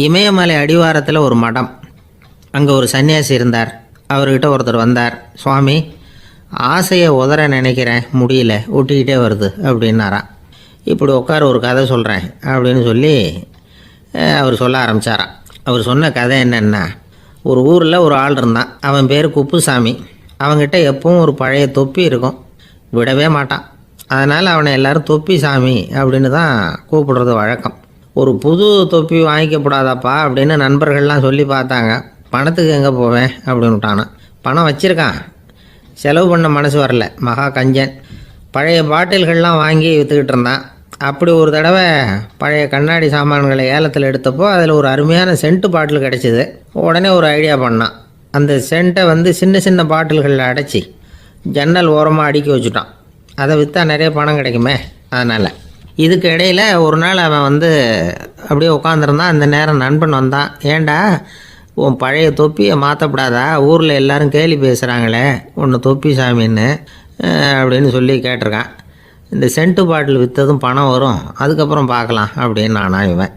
இமயமலை அடிவாரத்தில் ஒரு மடம். அங்கே ஒரு சன்னியாசி இருந்தார். அவர்கிட்ட ஒருத்தர் வந்தார். சுவாமி, ஆசையை உதற நினைக்கிறேன், முடியல, ஒட்டிக்கிட்டே வருது அப்படின்னாராம். இப்படி உட்கார, ஒரு கதை சொல்கிறேன் அப்படின்னு சொல்லி அவர் சொல்ல ஆரம்பித்தாராம். அவர் சொன்ன கதை என்னென்னா, ஒரு ஊரில் ஒரு ஆள் இருந்தான். அவன் பேர் குப்புசாமி. அவங்ககிட்ட எப்பவும் ஒரு பழைய தொப்பி இருக்கும், விடவே மாட்டான். அதனால் அவனை எல்லோரும் தொப்பி சாமி அப்படின்னு தான் கூப்பிடுறது வழக்கம். ஒரு புது தொப்பி வாங்கிக்கப்படாதாப்பா அப்படின்னு நண்பர்கள்லாம் சொல்லி பார்த்தாங்க. பணத்துக்கு எங்கே போவேன் அப்படின்னு விட்டானா. பணம் வச்சுருக்கான், செலவு பண்ண மனசு வரல. மகா கஞ்சன். பழைய பாட்டில்கள்லாம் வாங்கி விற்றுக்கிட்டு இருந்தான். அப்படி ஒரு தடவை பழைய கண்ணாடி சாமான்களை ஏலத்தில் எடுத்தப்போ அதில் ஒரு அருமையான சென்ட்டு பாட்டில் கிடச்சிது. உடனே ஒரு ஐடியா பண்ணான். அந்த சென்ட்டை சின்ன சின்ன பாட்டில்களில் அடைச்சி ஜன்னல் ஓரமாக அடுக்கி வச்சுட்டான். அதை விற்றா நிறைய பணம் கிடைக்குமே. அதனால் இதுக்கு இடையில் ஒரு நாள் அவன் அப்படியே உட்காந்துருந்தான். அந்த நேரம் நண்பன் வந்தான். ஏண்டா, உன் பழைய தொப்பியை மாற்றப்படாதா? ஊரில் எல்லோரும் கேலி பேசுகிறாங்களே ஒன்று தொப்பி சாமின்னு அப்படின்னு சொல்லி கேட்டிருக்கான். இந்த சென்ட்டு பாட்டில் விற்றதும் பணம் வரும், அதுக்கப்புறம் பார்க்கலாம் அப்படின்னு நானா இவன்.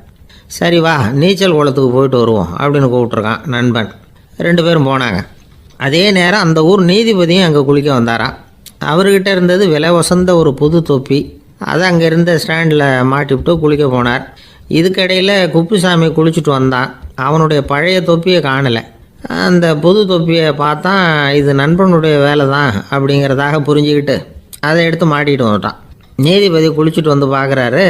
சரி வா, நீச்சல் குளத்துக்கு போயிட்டு வருவோம் அப்படின்னு கூப்பிட்ருக்கான் நண்பன். 2 பேரும் போனாங்க. அதே நேரம் அந்த ஊர் நீதிபதியும் அங்கே குளிக்க வந்தாராம். அவர்கிட்ட இருந்தது விலை வசந்த ஒரு புது தொப்பி. அதை அங்கே இருந்த ஸ்டாண்டில் மாட்டிவிட்டு குளிக்க போனார். இதுக்கிடையில் குப்புசாமி குளிச்சுட்டு வந்தான். அவனுடைய பழைய தொப்பியை காணலை. அந்த புது தொப்பியை பார்த்தா இது நண்பனுடைய வேலை தான் அப்படிங்கிறதாக புரிஞ்சுக்கிட்டு அதை எடுத்து மாட்டிகிட்டு வந்துட்டான். நீதிபதி குளிச்சுட்டு வந்து பார்க்குறாரு,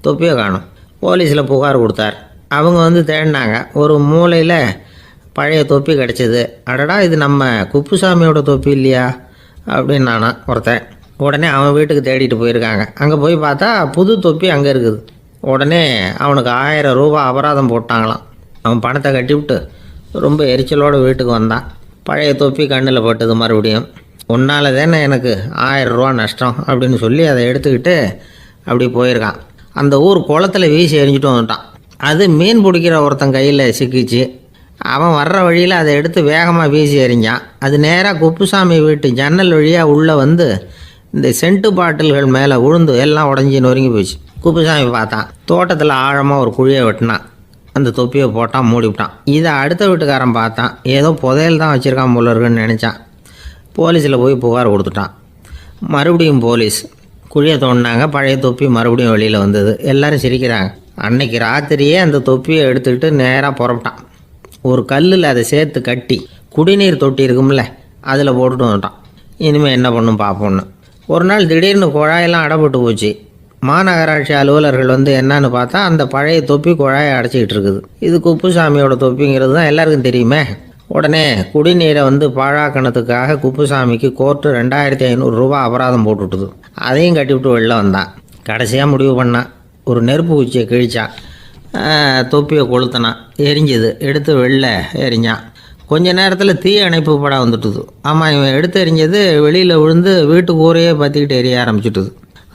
தொப்பியை காணும். போலீஸில் புகார் கொடுத்தார். அவங்க தேடினாங்க. ஒரு மூலையில் பழைய தொப்பி கிடச்சிது. அடடா, இது நம்ம குப்புசாமியோட தொப்பி இல்லையா அப்படின்னு நானா ஒருத்தன். உடனே அவன் வீட்டுக்கு தேடிட்டு போயிருக்காங்க. அங்கே போய் பார்த்தா புது தொப்பி அங்கே இருக்குது. உடனே அவனுக்கு 1000 ரூபா அபராதம் போட்டாங்களாம். அவன் பணத்தை கட்டிவிட்டு ரொம்ப எரிச்சலோடு வீட்டுக்கு வந்தான். பழைய தொப்பி கண்ணில் பட்டது. மறுபடியும் உன்னால் தானே எனக்கு 1000 ரூபா நஷ்டம் அப்படின்னு சொல்லி அதை எடுத்துக்கிட்டு அப்படி போயிருக்கான். அந்த ஊர் குளத்தில் வீசி எரிஞ்சிட்டு வந்துட்டான். அது மீன் பிடிக்கிற ஒருத்தன் கையில் சிக்கிச்சு. அவன் வர்ற வழியில் அதை எடுத்து வேகமாக வீசி எறிஞ்சான். அது நேராக குப்புசாமி வீட்டு ஜன்னல் வழியாக உள்ளே இந்த சென்ட்டு பாட்டில்கள் மேலே உழுந்து எல்லாம் உடஞ்சி நொறுங்கி போச்சு. குப்புசாமி பார்த்தான். தோட்டத்தில் ஆழமாக ஒரு குழியை வெட்டினான். அந்த தொப்பியை போட்டான், மூடிவிட்டான். இதை அடுத்த வீட்டுக்காரன் பார்த்தான். ஏதோ புதையல் தான் வச்சுருக்கான் போல இருக்குன்னு நினச்சான். போலீஸில் போய் புகார் கொடுத்துட்டான். மறுபடியும் போலீஸ் குழியை தோண்டினாங்க. பழைய தொப்பி மறுபடியும் வெளியில் வந்தது. எல்லோரும் சிரிக்கிறாங்க. அன்னைக்கு ராத்திரியே அந்த தொப்பியை எடுத்துக்கிட்டு நேராக புறப்பட்டான். ஒரு கல்லில் அதை சேர்த்து கட்டி குடிநீர் தொட்டி இருக்கும்ல, அதில் போட்டுட்டு வந்துட்டான். இனிமேல் என்ன பண்ணும் பார்ப்போன்னு. ஒரு நாள் திடீர்னு குழாயெல்லாம் அடைப்பட்டு போச்சு. மாநகராட்சி அலுவலர்கள் என்னன்னு பார்த்தா அந்த பழைய தொப்பி குழாயை அடைச்சிக்கிட்டு இருக்குது. இது குப்புசாமியோட தொப்பிங்கிறது தான் எல்லாருக்கும் தெரியுமே. உடனே குடிநீரை பாழாக்கணத்துக்காக குப்புசாமிக்கு கோர்ட்டு 2500 ரூபா அபராதம் போட்டுவிட்டுது. அதையும் கட்டிவிட்டு வெளில வந்தான். கடைசியாக முடிவு பண்ணான். ஒரு நெருப்பு குச்சியை கிழிச்சான். தொப்பியை கொளுத்தினான். எரிஞ்சுது. எடுத்து வெளில எரிஞ்சான். கொஞ்ச நேரத்தில் தீ அணைப்பு படம் வந்துட்டுது. ஆமாம், இவன் எடுத்து எரிஞ்சது வெளியில் விழுந்து வீட்டு கூரையே பற்றிக்கிட்டு எரிய ஆரம்பிச்சுட்டுது.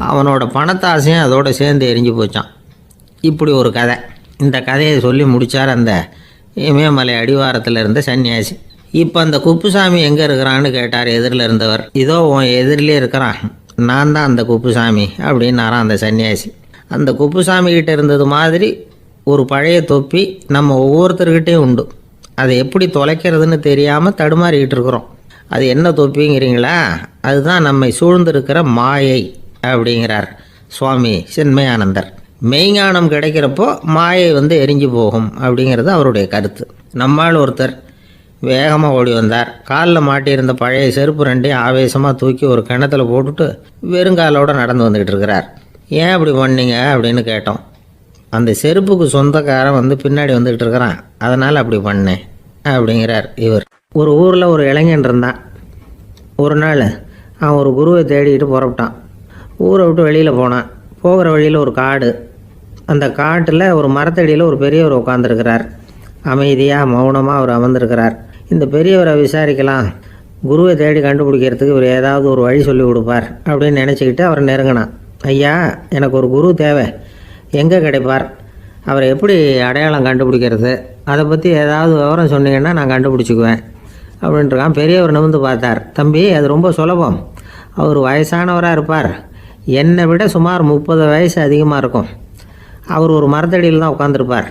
அவனோட பணத்தாசையும் அதோடு சேர்ந்து எரிஞ்சு போச்சான். இப்படி ஒரு கதை. இந்த கதையை சொல்லி முடித்தார் அந்த இமயமலை அடிவாரத்தில் இருந்த சன்னியாசி. இப்போ அந்த குப்புசாமி எங்கே இருக்கிறான்னு கேட்டார் எதிரில் இருந்தவர். இதோ உன் எதிரிலே இருக்கிறான், நான் தான் அந்த குப்புசாமி அப்படின்னாரான் அந்த சன்னியாசி. அந்த குப்புசாமிகிட்ட இருந்தது மாதிரி ஒரு பழைய தொப்பி நம்ம ஒவ்வொருத்தர்கிட்டையும் உண்டு. அதை எப்படி தொலைக்கிறதுன்னு தெரியாமல் தடுமாறிக்கிட்டு இருக்கிறோம். அது என்ன தொப்பிங்கிறீங்களா? அதுதான் நம்மை சூழ்ந்திருக்கிற மாயை அப்படிங்கிறார் சுவாமி சின்மயானந்தர். மெய்ஞானம் கிடைக்கிறப்போ மாயை எரிஞ்சு போகும் அப்படிங்கிறது அவருடைய கருத்து. நம்மால் ஒருத்தர் வேகமாக ஓடி வந்தார். காலில் மாட்டியிருந்த பழைய செருப்பு 2 ஆவேசமாக தூக்கி ஒரு கிணத்துல போட்டுட்டு வெறுங்காலோடு நடந்து வந்துக்கிட்டு இருக்கிறார். ஏன் அப்படி பண்ணீங்க அப்படின்னு கேட்டோம். அந்த செருப்புக்கு சொந்தக்காரன் பின்னாடி வந்துக்கிட்டு இருக்கிறான், அதனால் அப்படி பண்ணேன் அப்படிங்கிறார் இவர். ஒரு ஊரில் ஒரு இளைஞன் இருந்தான். ஒரு நாள் அவன் ஒரு குருவை தேடிக்கிட்டு புறப்பட்டான். ஊரை விட்டு வெளியில் போனான். போகிற வழியில் ஒரு காடு. அந்த காட்டில் ஒரு மரத்தடியில் ஒரு பெரியவர் உட்காந்துருக்கிறார். அமைதியாக மௌனமாக அவர் அமர்ந்திருக்கிறார். இந்த பெரியவரை விசாரிக்கலாம், குருவை தேடி கண்டுபிடிக்கிறதுக்கு இவர் ஏதாவது ஒரு வழி சொல்லி கொடுப்பார் அப்படின்னு நினச்சிக்கிட்டு அவரை நெருங்கினான். ஐயா, எனக்கு ஒரு குரு தேவை, எங்கே கிடைப்பார்? அவரை எப்படி அடையாளம் கண்டுபிடிக்கிறது? அதை பற்றி ஏதாவது விவரம் சொன்னீங்கன்னா நான் கண்டுபிடிச்சிக்குவேன் அப்படின்ட்டுருக்கான். பெரியவர் நிமிர்ந்து பார்த்தார். தம்பி, அது ரொம்ப சுலபம். அவர் வயசானவராக இருப்பார். என்னை விட சுமார் 30 வயசு அதிகமாக இருக்கும். அவர் ஒரு மரத்தடியில் தான் உட்காந்துருப்பார்.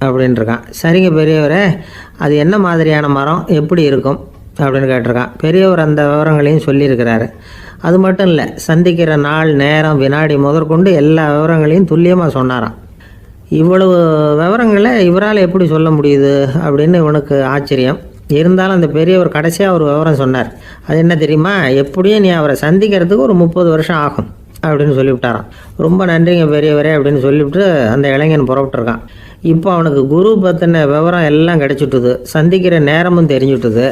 அப்படின்ட்டுருக்கான். சரிங்க பெரியவரே, அது என்ன மாதிரியான மரம், எப்படி இருக்கும் அப்படின்னு கேட்டிருக்கான். பெரியவர் அந்த விவரங்களையும் சொல்லியிருக்கிறாரு. அது மட்டும் இல்லை, சந்திக்கிற நாள், நேரம், வினாடி முதற்கொண்டு எல்லா விவரங்களையும் துல்லியமாக சொன்னாராம். இவ்வளவு விவரங்களை இவரால் எப்படி சொல்ல முடியுது அப்படின்னு இவனுக்கு ஆச்சரியம். இருந்தாலும் அந்த பெரியவர் கடைசியாக ஒரு விவரம் சொன்னார். அது என்ன தெரியுமா? எப்படியும் நீ அவரை சந்திக்கிறதுக்கு ஒரு 30 வருஷம் ஆகும் அப்படின்னு சொல்லிவிட்டாராம். ரொம்ப நன்றிங்க பெரியவரே அப்படின்னு சொல்லிவிட்டு அந்த இளைஞன் புறப்பட்டுருக்கான். இப்போ அவனுக்கு குரு பற்றின விவரம் எல்லாம் கிடச்சிட்டுது, சந்திக்கிற நேரமும் தெரிஞ்சுட்டுது.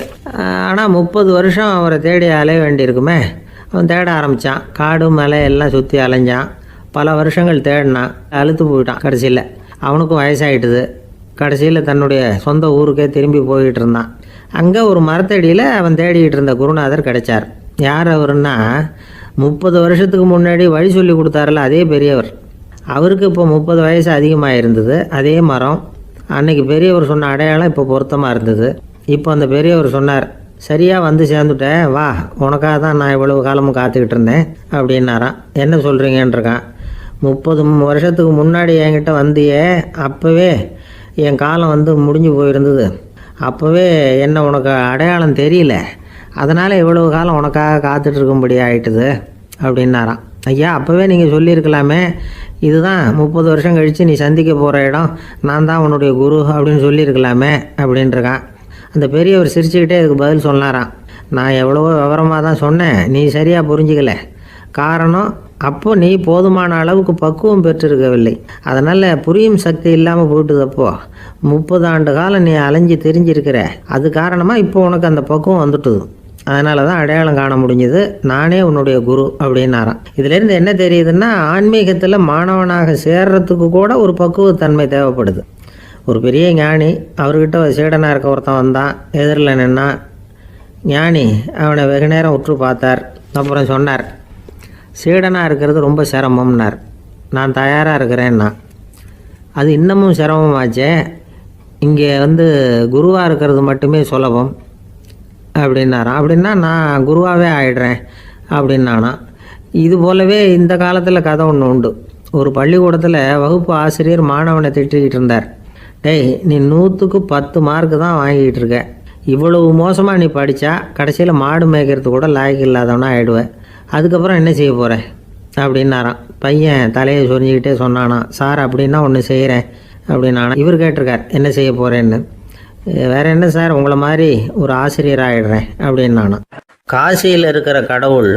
ஆனால் 30 வருஷம் அவரை தேடி அலைய வேண்டியிருக்குமே. அவன் தேட ஆரம்பித்தான். காடு மலை எல்லாம் சுற்றி அலைஞ்சான். பல வருஷங்கள் தேடினான். அழுத்து போயிட்டான். கடைசியில் அவனுக்கும் வயசாகிட்டுது. கடைசியில் தன்னுடைய சொந்த ஊருக்கே திரும்பி போய்கிட்டு இருந்தான். அங்கே ஒரு மரத்தடியில் அவன் தேடிக்கிட்டு இருந்த குருநாதர் கிடைச்சார். யார் அவருன்னா, 30 வருஷத்துக்கு முன்னாடி வழி சொல்லி கொடுத்தாரில்ல அதே பெரியவர். அவருக்கு இப்போ 30 வயசு அதிகமாக இருந்தது. அதே மரம். அன்னைக்கு பெரியவர் சொன்ன அடையாளம் இப்போ பொருத்தமாக இருந்தது. இப்போ அந்த பெரியவர் சொன்னார், சரியாக வந்து சேர்ந்துட்டேன், வா, உனக்காக தான் நான் இவ்வளவு காலமும் காத்துக்கிட்டு இருந்தேன் அப்படின்னாரான். என்ன சொல்கிறீங்கன்றிருக்கான். 30 வருஷத்துக்கு முன்னாடி என்கிட்ட வந்தியே, அப்போவே என் காலம் வந்து முடிஞ்சு போயிருந்தது. அப்போவே என்ன உனக்கு அடையாளம் தெரியல, அதனால் இவ்வளவு காலம் உனக்காக காத்துட்ருக்கும்படி ஆகிட்டுது அப்படின்னாராம். ஐயா, அப்போவே நீங்கள் சொல்லியிருக்கலாமே, இதுதான் 30 வருஷம் கழித்து நீ சந்திக்க போகிற இடம், நான் தான் உன்னுடைய குரு அப்படின்னு சொல்லியிருக்கலாமே அப்படின்ட்டுருக்கான். அந்த பெரியவர் சிரிச்சுக்கிட்டே இதுக்கு பதில் சொன்னாராம். நான் எவ்வளவோ விவரமாக தான் சொன்னேன், நீ சரியாக புரிஞ்சிக்கல. காரணம், அப்போ நீ போதுமான அளவுக்கு பக்குவம் பெற்றிருக்கவில்லை. அதனால் புரியும் சக்தி இல்லாமல் போயிட்டுதப்போ 30 ஆண்டு காலம் நீ அலைஞ்சி தெரிஞ்சிருக்கிற. அது காரணமாக இப்போ உனக்கு அந்த பக்குவம் வந்துட்டுது. அதனால தான் அடையாளம் காண முடிஞ்சது. நானே உன்னுடைய குரு அப்படின்னாராம். இதுலேருந்து என்ன தெரியுதுன்னா, ஆன்மீகத்தில் மாணவனாக சேர்றதுக்கு கூட ஒரு பக்குவத்தன்மை தேவைப்படுது. ஒரு பெரிய ஞானி, அவர்கிட்ட சீடனாக இருக்க ஒருத்தன் வந்தான். எதிரில் நின்னான். ஞானி அவனை வெகு நேரம் உற்று பார்த்தார். அப்புறம் சொன்னார், சீடனாக இருக்கிறது ரொம்ப சிரமம்னார். நான் தயாராக இருக்கிறேன்னா. அது இன்னமும் சிரமமாச்சே, இங்கே வந்து குருவாக இருக்கிறது மட்டுமே சுலபம் அப்படின்னாராம். அப்படின்னா நான் குருவாகவே ஆயிடுறேன் அப்படின்னானா. இது போலவே இந்த காலத்தில் கதை ஒன்று உண்டு. ஒரு பள்ளிக்கூடத்தில் வகுப்பு ஆசிரியர் மாணவனை திட்டிக்கிட்டு இருந்தார். டேய், நீ 100க்கு 10 மார்க்கு தான் வாங்கிக்கிட்டு இருக்க. இவ்வளவு மோசமாக நீ படித்தா கடைசியில் மாடு மேய்க்கிறது கூட லாய்க்கு இல்லாதவனா ஆகிடுவேன். அதுக்கப்புறம் என்ன செய்ய போகிறேன் அப்படின்னாராம். பையன் தலையை சொரிஞ்சிக்கிட்டே சொன்னானா, சார் அப்படின்னா ஒன்று செய்கிறேன் அப்படின்னானா. இவர் கேட்டிருக்கார், என்ன செய்ய போகிறேன்னு. வேறு என்ன சார், உங்களை மாதிரி ஒரு ஆசிரியர் ஆகிடுறேன் அப்படின்னானா. காசியில் இருக்கிற கடவுள்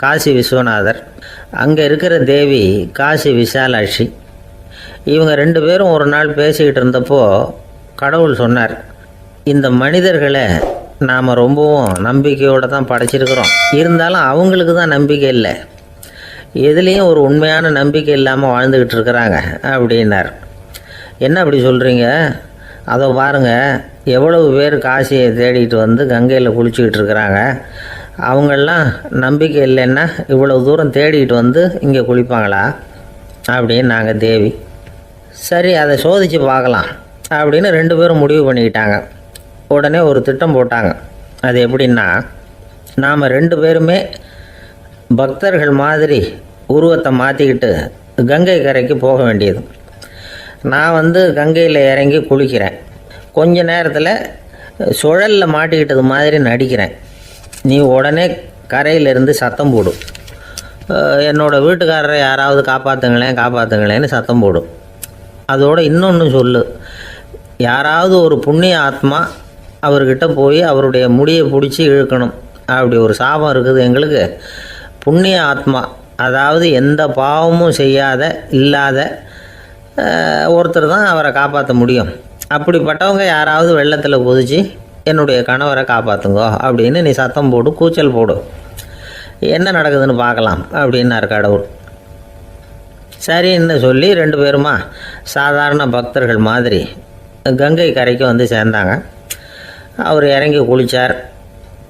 காசி விஸ்வநாதர், அங்கே இருக்கிற தேவி காசி விசாலாட்சி. இவங்க 2 பேரும் ஒரு நாள் பேசிக்கிட்டு இருந்தப்போ கடவுள் சொன்னார், இந்த மனிதர்களை நாம் ரொம்பவும் நம்பிக்கையோடு தான் படைச்சிருக்கிறோம். இருந்தாலும் அவங்களுக்கு தான் நம்பிக்கை இல்லை, எதுலேயும் ஒரு உண்மையான நம்பிக்கை இல்லாமல் வாழ்ந்துக்கிட்டு இருக்கிறாங்க அப்படின்னார். என்ன அப்படி சொல்கிறீங்க? அதை பாருங்கள், எவ்வளவு பேர் காசியை தேடிட்டு வந்து கங்கையில் குளிச்சுக்கிட்டு இருக்கிறாங்க. அவங்களெலாம் நம்பிக்கை இல்லைன்னா இவ்வளவு தூரம் தேடிட்டு வந்து இங்கே குளிப்பாங்களா அப்படின்னு நாங்கள் தேவி. சரி, அதை சோதித்து பார்க்கலாம் அப்படின்னு 2 பேரும் முடிவு பண்ணிக்கிட்டாங்க. உடனே ஒரு திட்டம் போட்டாங்க. அது எப்படின்னா, நாம் 2 பேருமே பக்தர்கள் மாதிரி உருவத்தை மாற்றிக்கிட்டு கங்கை கரைக்கு போக வேண்டியது. நான் வந்து கங்கையில் இறங்கி குளிக்கிறேன். கொஞ்ச நேரத்தில் சுழலில் மாட்டிக்கிட்டது மாதிரி நடிக்கிறேன். நீ உடனே கரையிலேருந்து சத்தம் போடும், என்னோடய வீட்டுக்காரரை யாராவது காப்பாற்றுங்களேன்னு சத்தம் போடும். அதோடு இன்னொன்று சொல்லு, யாராவது ஒரு புண்ணிய ஆத்மா அவர்கிட்ட போய் அவருடைய முடியை பிடிச்சி இழுக்கணும். அப்படி ஒரு சாபம் இருக்குது எங்களுக்கு. புண்ணிய ஆத்மா, அதாவது எந்த பாவமும் செய்யாத இல்லாத ஒருத்தர் தான் அவரை காப்பாற்ற முடியும். அப்படிப்பட்டவங்க யாராவது வெள்ளத்தில் குதித்து என்னுடைய கணவரை காப்பாற்றுங்கோ அப்படின்னு நீ சத்தம் போடு, கூச்சல் போடு, என்ன நடக்குதுன்னு பார்க்கலாம் அப்படின்னார் கடவுள். சரின்னு சொல்லி 2 பேருமா சாதாரண பக்தர்கள் மாதிரி கங்கை கரைக்கு வந்து சேர்ந்தாங்க. அவர் இறங்கி குளித்தார்.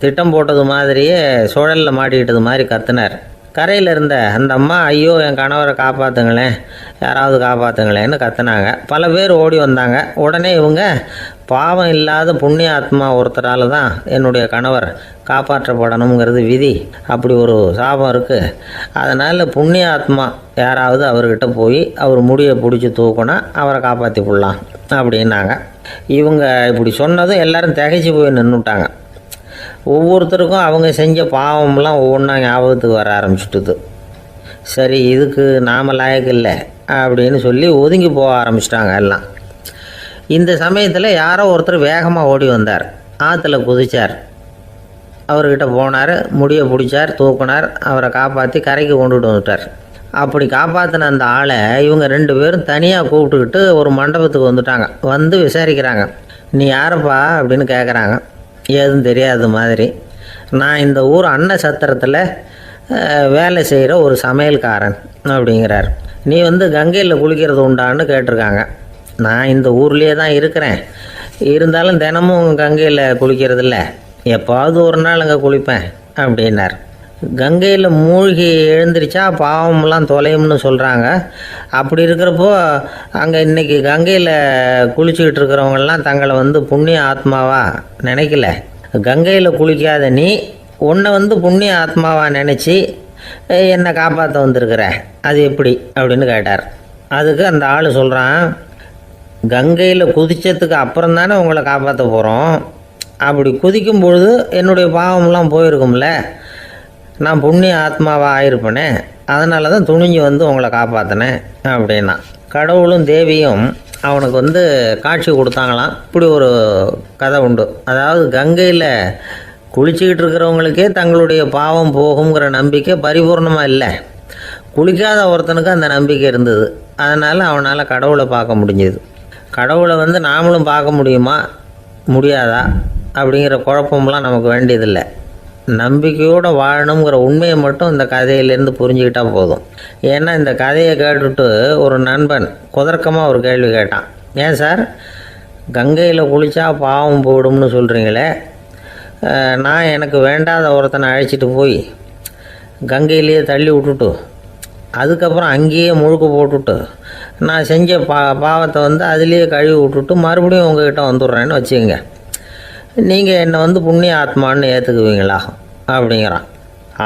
திட்டம் போட்டது மாதிரியே சுழலில் மாட்டிக்கிட்டது மாதிரி கத்துனார். கரையில் இருந்த அந்த அம்மா, ஐயோ என் கணவரை காப்பாற்றுங்களேன், யாராவது காப்பாற்றுங்களேன்னு கத்துனாங்க. பல பேர் ஓடி வந்தாங்க. உடனே இவங்க, பாவம் இல்லாத புண்ணிய ஆத்மா ஒருத்தரால் தான் என்னுடைய கணவர் காப்பாற்றப்படணுங்கிறது விதி, அப்படி ஒரு சாபம் இருக்குது, அதனால் புண்ணிய ஆத்மா யாராவது அவர்கிட்ட போய் அவர் முடியை பிடிச்சி தூக்குனா அவரை காப்பாற்றி விடலாம் அப்படின்னாங்க. இவங்க இப்படி சொன்னதும் எல்லாரும் திகைச்சு போய் நின்றுட்டாங்க. ஒவ்வொருத்தருக்கும் அவங்க செஞ்ச பாவம்லாம் ஒவ்வொன்றா ஞாபகத்துக்கு வர ஆரம்பிச்சுட்டுது. சரி, இதுக்கு நாம் லாயக்கு இல்லை அப்படின்னு சொல்லி ஒதுங்கி போக ஆரம்பிச்சிட்டாங்க எல்லாம். இந்த சமயத்தில் யாரோ ஒருத்தர் வேகமாக ஓடி வந்தார். ஆற்றுல குதித்தார். அவர்கிட்ட போனார், முடியை பிடிச்சார், தூக்கினார், அவரை காப்பாற்றி கரைக்கு கொண்டுட்டு வந்துட்டார். அப்படி காப்பாற்றின அந்த ஆளை இவங்க 2 பேரும் தனியாக கூப்பிட்டுக்கிட்டு ஒரு மண்டபத்துக்கு வந்துட்டாங்க. வந்து விசாரிக்கிறாங்க. நீ யாரப்பா அப்படின்னு கேட்குறாங்க. ஏதும் தெரியாத மாதிரி. நான் இந்த ஊர் அன்ன சத்திரத்தில் வேலை செய்கிற ஒரு சமையல்காரன் அப்படிங்கிறார். நீ வந்து கங்கையில் குளிக்கிறது உண்டான்னு கேட்டிருக்காங்க. நான் இந்த ஊர்லேயே தான் இருக்கிறேன், இருந்தாலும் தினமும் கங்கையில் குளிக்கிறதில்ல, எப்பாவது ஒரு நாள் அங்கே குளிப்பேன் அப்படின்னார். கங்கையில் மூழ்கி எழுந்திரிச்சா பாவம்லாம் தொலையும்னு சொல்கிறாங்க. அப்படி இருக்கிறப்போ அங்கே இன்றைக்கி கங்கையில் குளிச்சுக்கிட்டு இருக்கிறவங்கெல்லாம் தங்களை வந்து புண்ணிய ஆத்மாவாக நினைக்கல. கங்கையில் குளிக்காத நீ உன்னை வந்து புண்ணிய ஆத்மாவாக நினச்சி என்னை காப்பாற்ற வந்திருக்கிற, அது எப்படி அப்படின்னு கேட்டார். அதுக்கு அந்த ஆள் சொல்கிறான், கங்கையில் குதித்ததுக்கு அப்புறம் தானே உங்களை காப்பாற்ற போகிறோம், அப்படி குதிக்கும் பொழுது என்னுடைய பாவம்லாம் போயிருக்கும்ல, நான் புண்ணிய ஆத்மாவாக ஆயிருப்பேனே, அதனால தான் துணிஞ்சு வந்து உங்களை காப்பாற்றினேன் அப்படின்னா. கடவுளும் தேவியும் அவனுக்கு வந்து காட்சி கொடுத்தாங்களாம். இப்படி ஒரு கதை உண்டு. அதாவது கங்கையில் குளிச்சுக்கிட்டு இருக்கிறவங்களுக்கே தங்களுடைய பாவம் போகுங்கிற நம்பிக்கை பரிபூர்ணமாக இல்லை. குளிக்காத ஒருத்தனுக்கு அந்த நம்பிக்கை இருந்தது. அதனால் அவனால் கடவுளை பார்க்க முடிஞ்சது. கடவுளை வந்து நாமளும் பார்க்க முடியுமா முடியாதா அப்படிங்கிற குழப்பம்லாம் நமக்கு வேண்டியதில்லை. நம்பிக்கையோடு வாழணுங்கிற உண்மையை மட்டும் இந்த கதையிலேருந்து புரிஞ்சுக்கிட்டால் போதும். ஏன்னா இந்த கதையை கேட்டுட்டு ஒரு நண்பன் குதர்க்கமாக ஒரு கேள்வி கேட்டான். ஏன் சார், கங்கையில் குளித்தா பாவம் போயிடும்னு சொல்கிறீங்களே, நான் எனக்கு வேண்டாத ஒருத்தனை அழைச்சிட்டு போய் கங்கையிலேயே தள்ளி விட்டுட்டு அதுக்கப்புறம் அங்கேயே முழுக்க போட்டுட்டு நான் செஞ்ச பாவத்தை வந்து அதுலேயே கழுவி விட்டுட்டு மறுபடியும் உங்ககிட்ட வந்துடுறேன்னு வச்சுக்கோங்க, நீங்கள் என்னை வந்து புண்ணிய ஆத்மான்னு ஏற்றுக்குவீங்களா அப்படிங்கிறான்.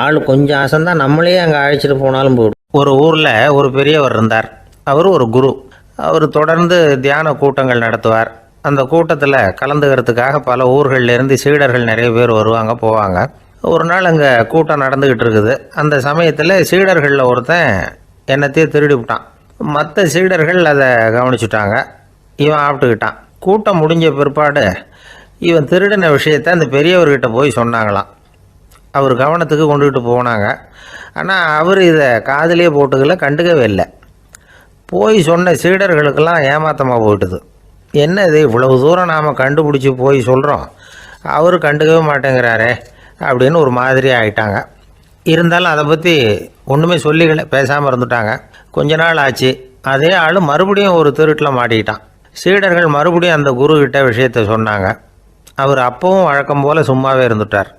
ஆள் கொஞ்சம் ஆசைந்தான், நம்மளே அங்கே அழைச்சிட்டு போனாலும் போயிடும். ஒரு ஊரில் ஒரு பெரியவர் இருந்தார். அவர் ஒரு குரு. அவர் தொடர்ந்து தியான கூட்டங்கள் நடத்துவார். அந்த கூட்டத்தில் கலந்துக்கிறதுக்காக பல ஊர்கள்லேருந்து சீடர்கள் நிறைய பேர் வருவாங்க போவாங்க. ஒரு நாள் அங்கே கூட்டம் நடந்துக்கிட்டு இருக்குது. அந்த சமயத்தில் சீடர்களில் ஒருத்தன் என்னத்தையே திருடி விட்டான். மற்ற சீடர்கள் அதை கவனிச்சுட்டாங்க. இவன் ஆப்பிட்டுக்கிட்டான். கூட்டம் முடிஞ்ச பிற்பாடு இவன் திருடின விஷயத்தை அந்த பெரியவர்கிட்ட போய் சொன்னாங்களாம். அவர் கவனத்துக்கு கொண்டுகிட்டு போனாங்க. ஆனால் அவர் இதை காதிலே போட்டுக்கல, கண்டுக்கவே இல்லை. போய் சொன்ன சீடர்களுக்கெல்லாம் ஏமாத்தமாக போயிட்டுது. என்ன இது, இவ்வளவு தூரம் நாம் கண்டுபிடிச்சி போய் சொல்கிறோம், அவர் கண்டுக்கவே மாட்டேங்கிறாரே அப்படின்னு ஒரு மாதிரி ஆகிட்டாங்க. இருந்தாலும் அதை பற்றி ஒன்றுமே சொல்லிக்கல, பேசாமல் இருந்துட்டாங்க. கொஞ்ச நாள் ஆச்சு. அதே ஆள் மறுபடியும் ஒரு திருட்டில் மாட்டிக்கிட்டான். சீடர்கள் மறுபடியும் அந்த குருக்கிட்ட விஷயத்தை சொன்னாங்க. அவர் அப்பவும் வழக்கம் போல் சும்மாவே இருந்துட்டார்.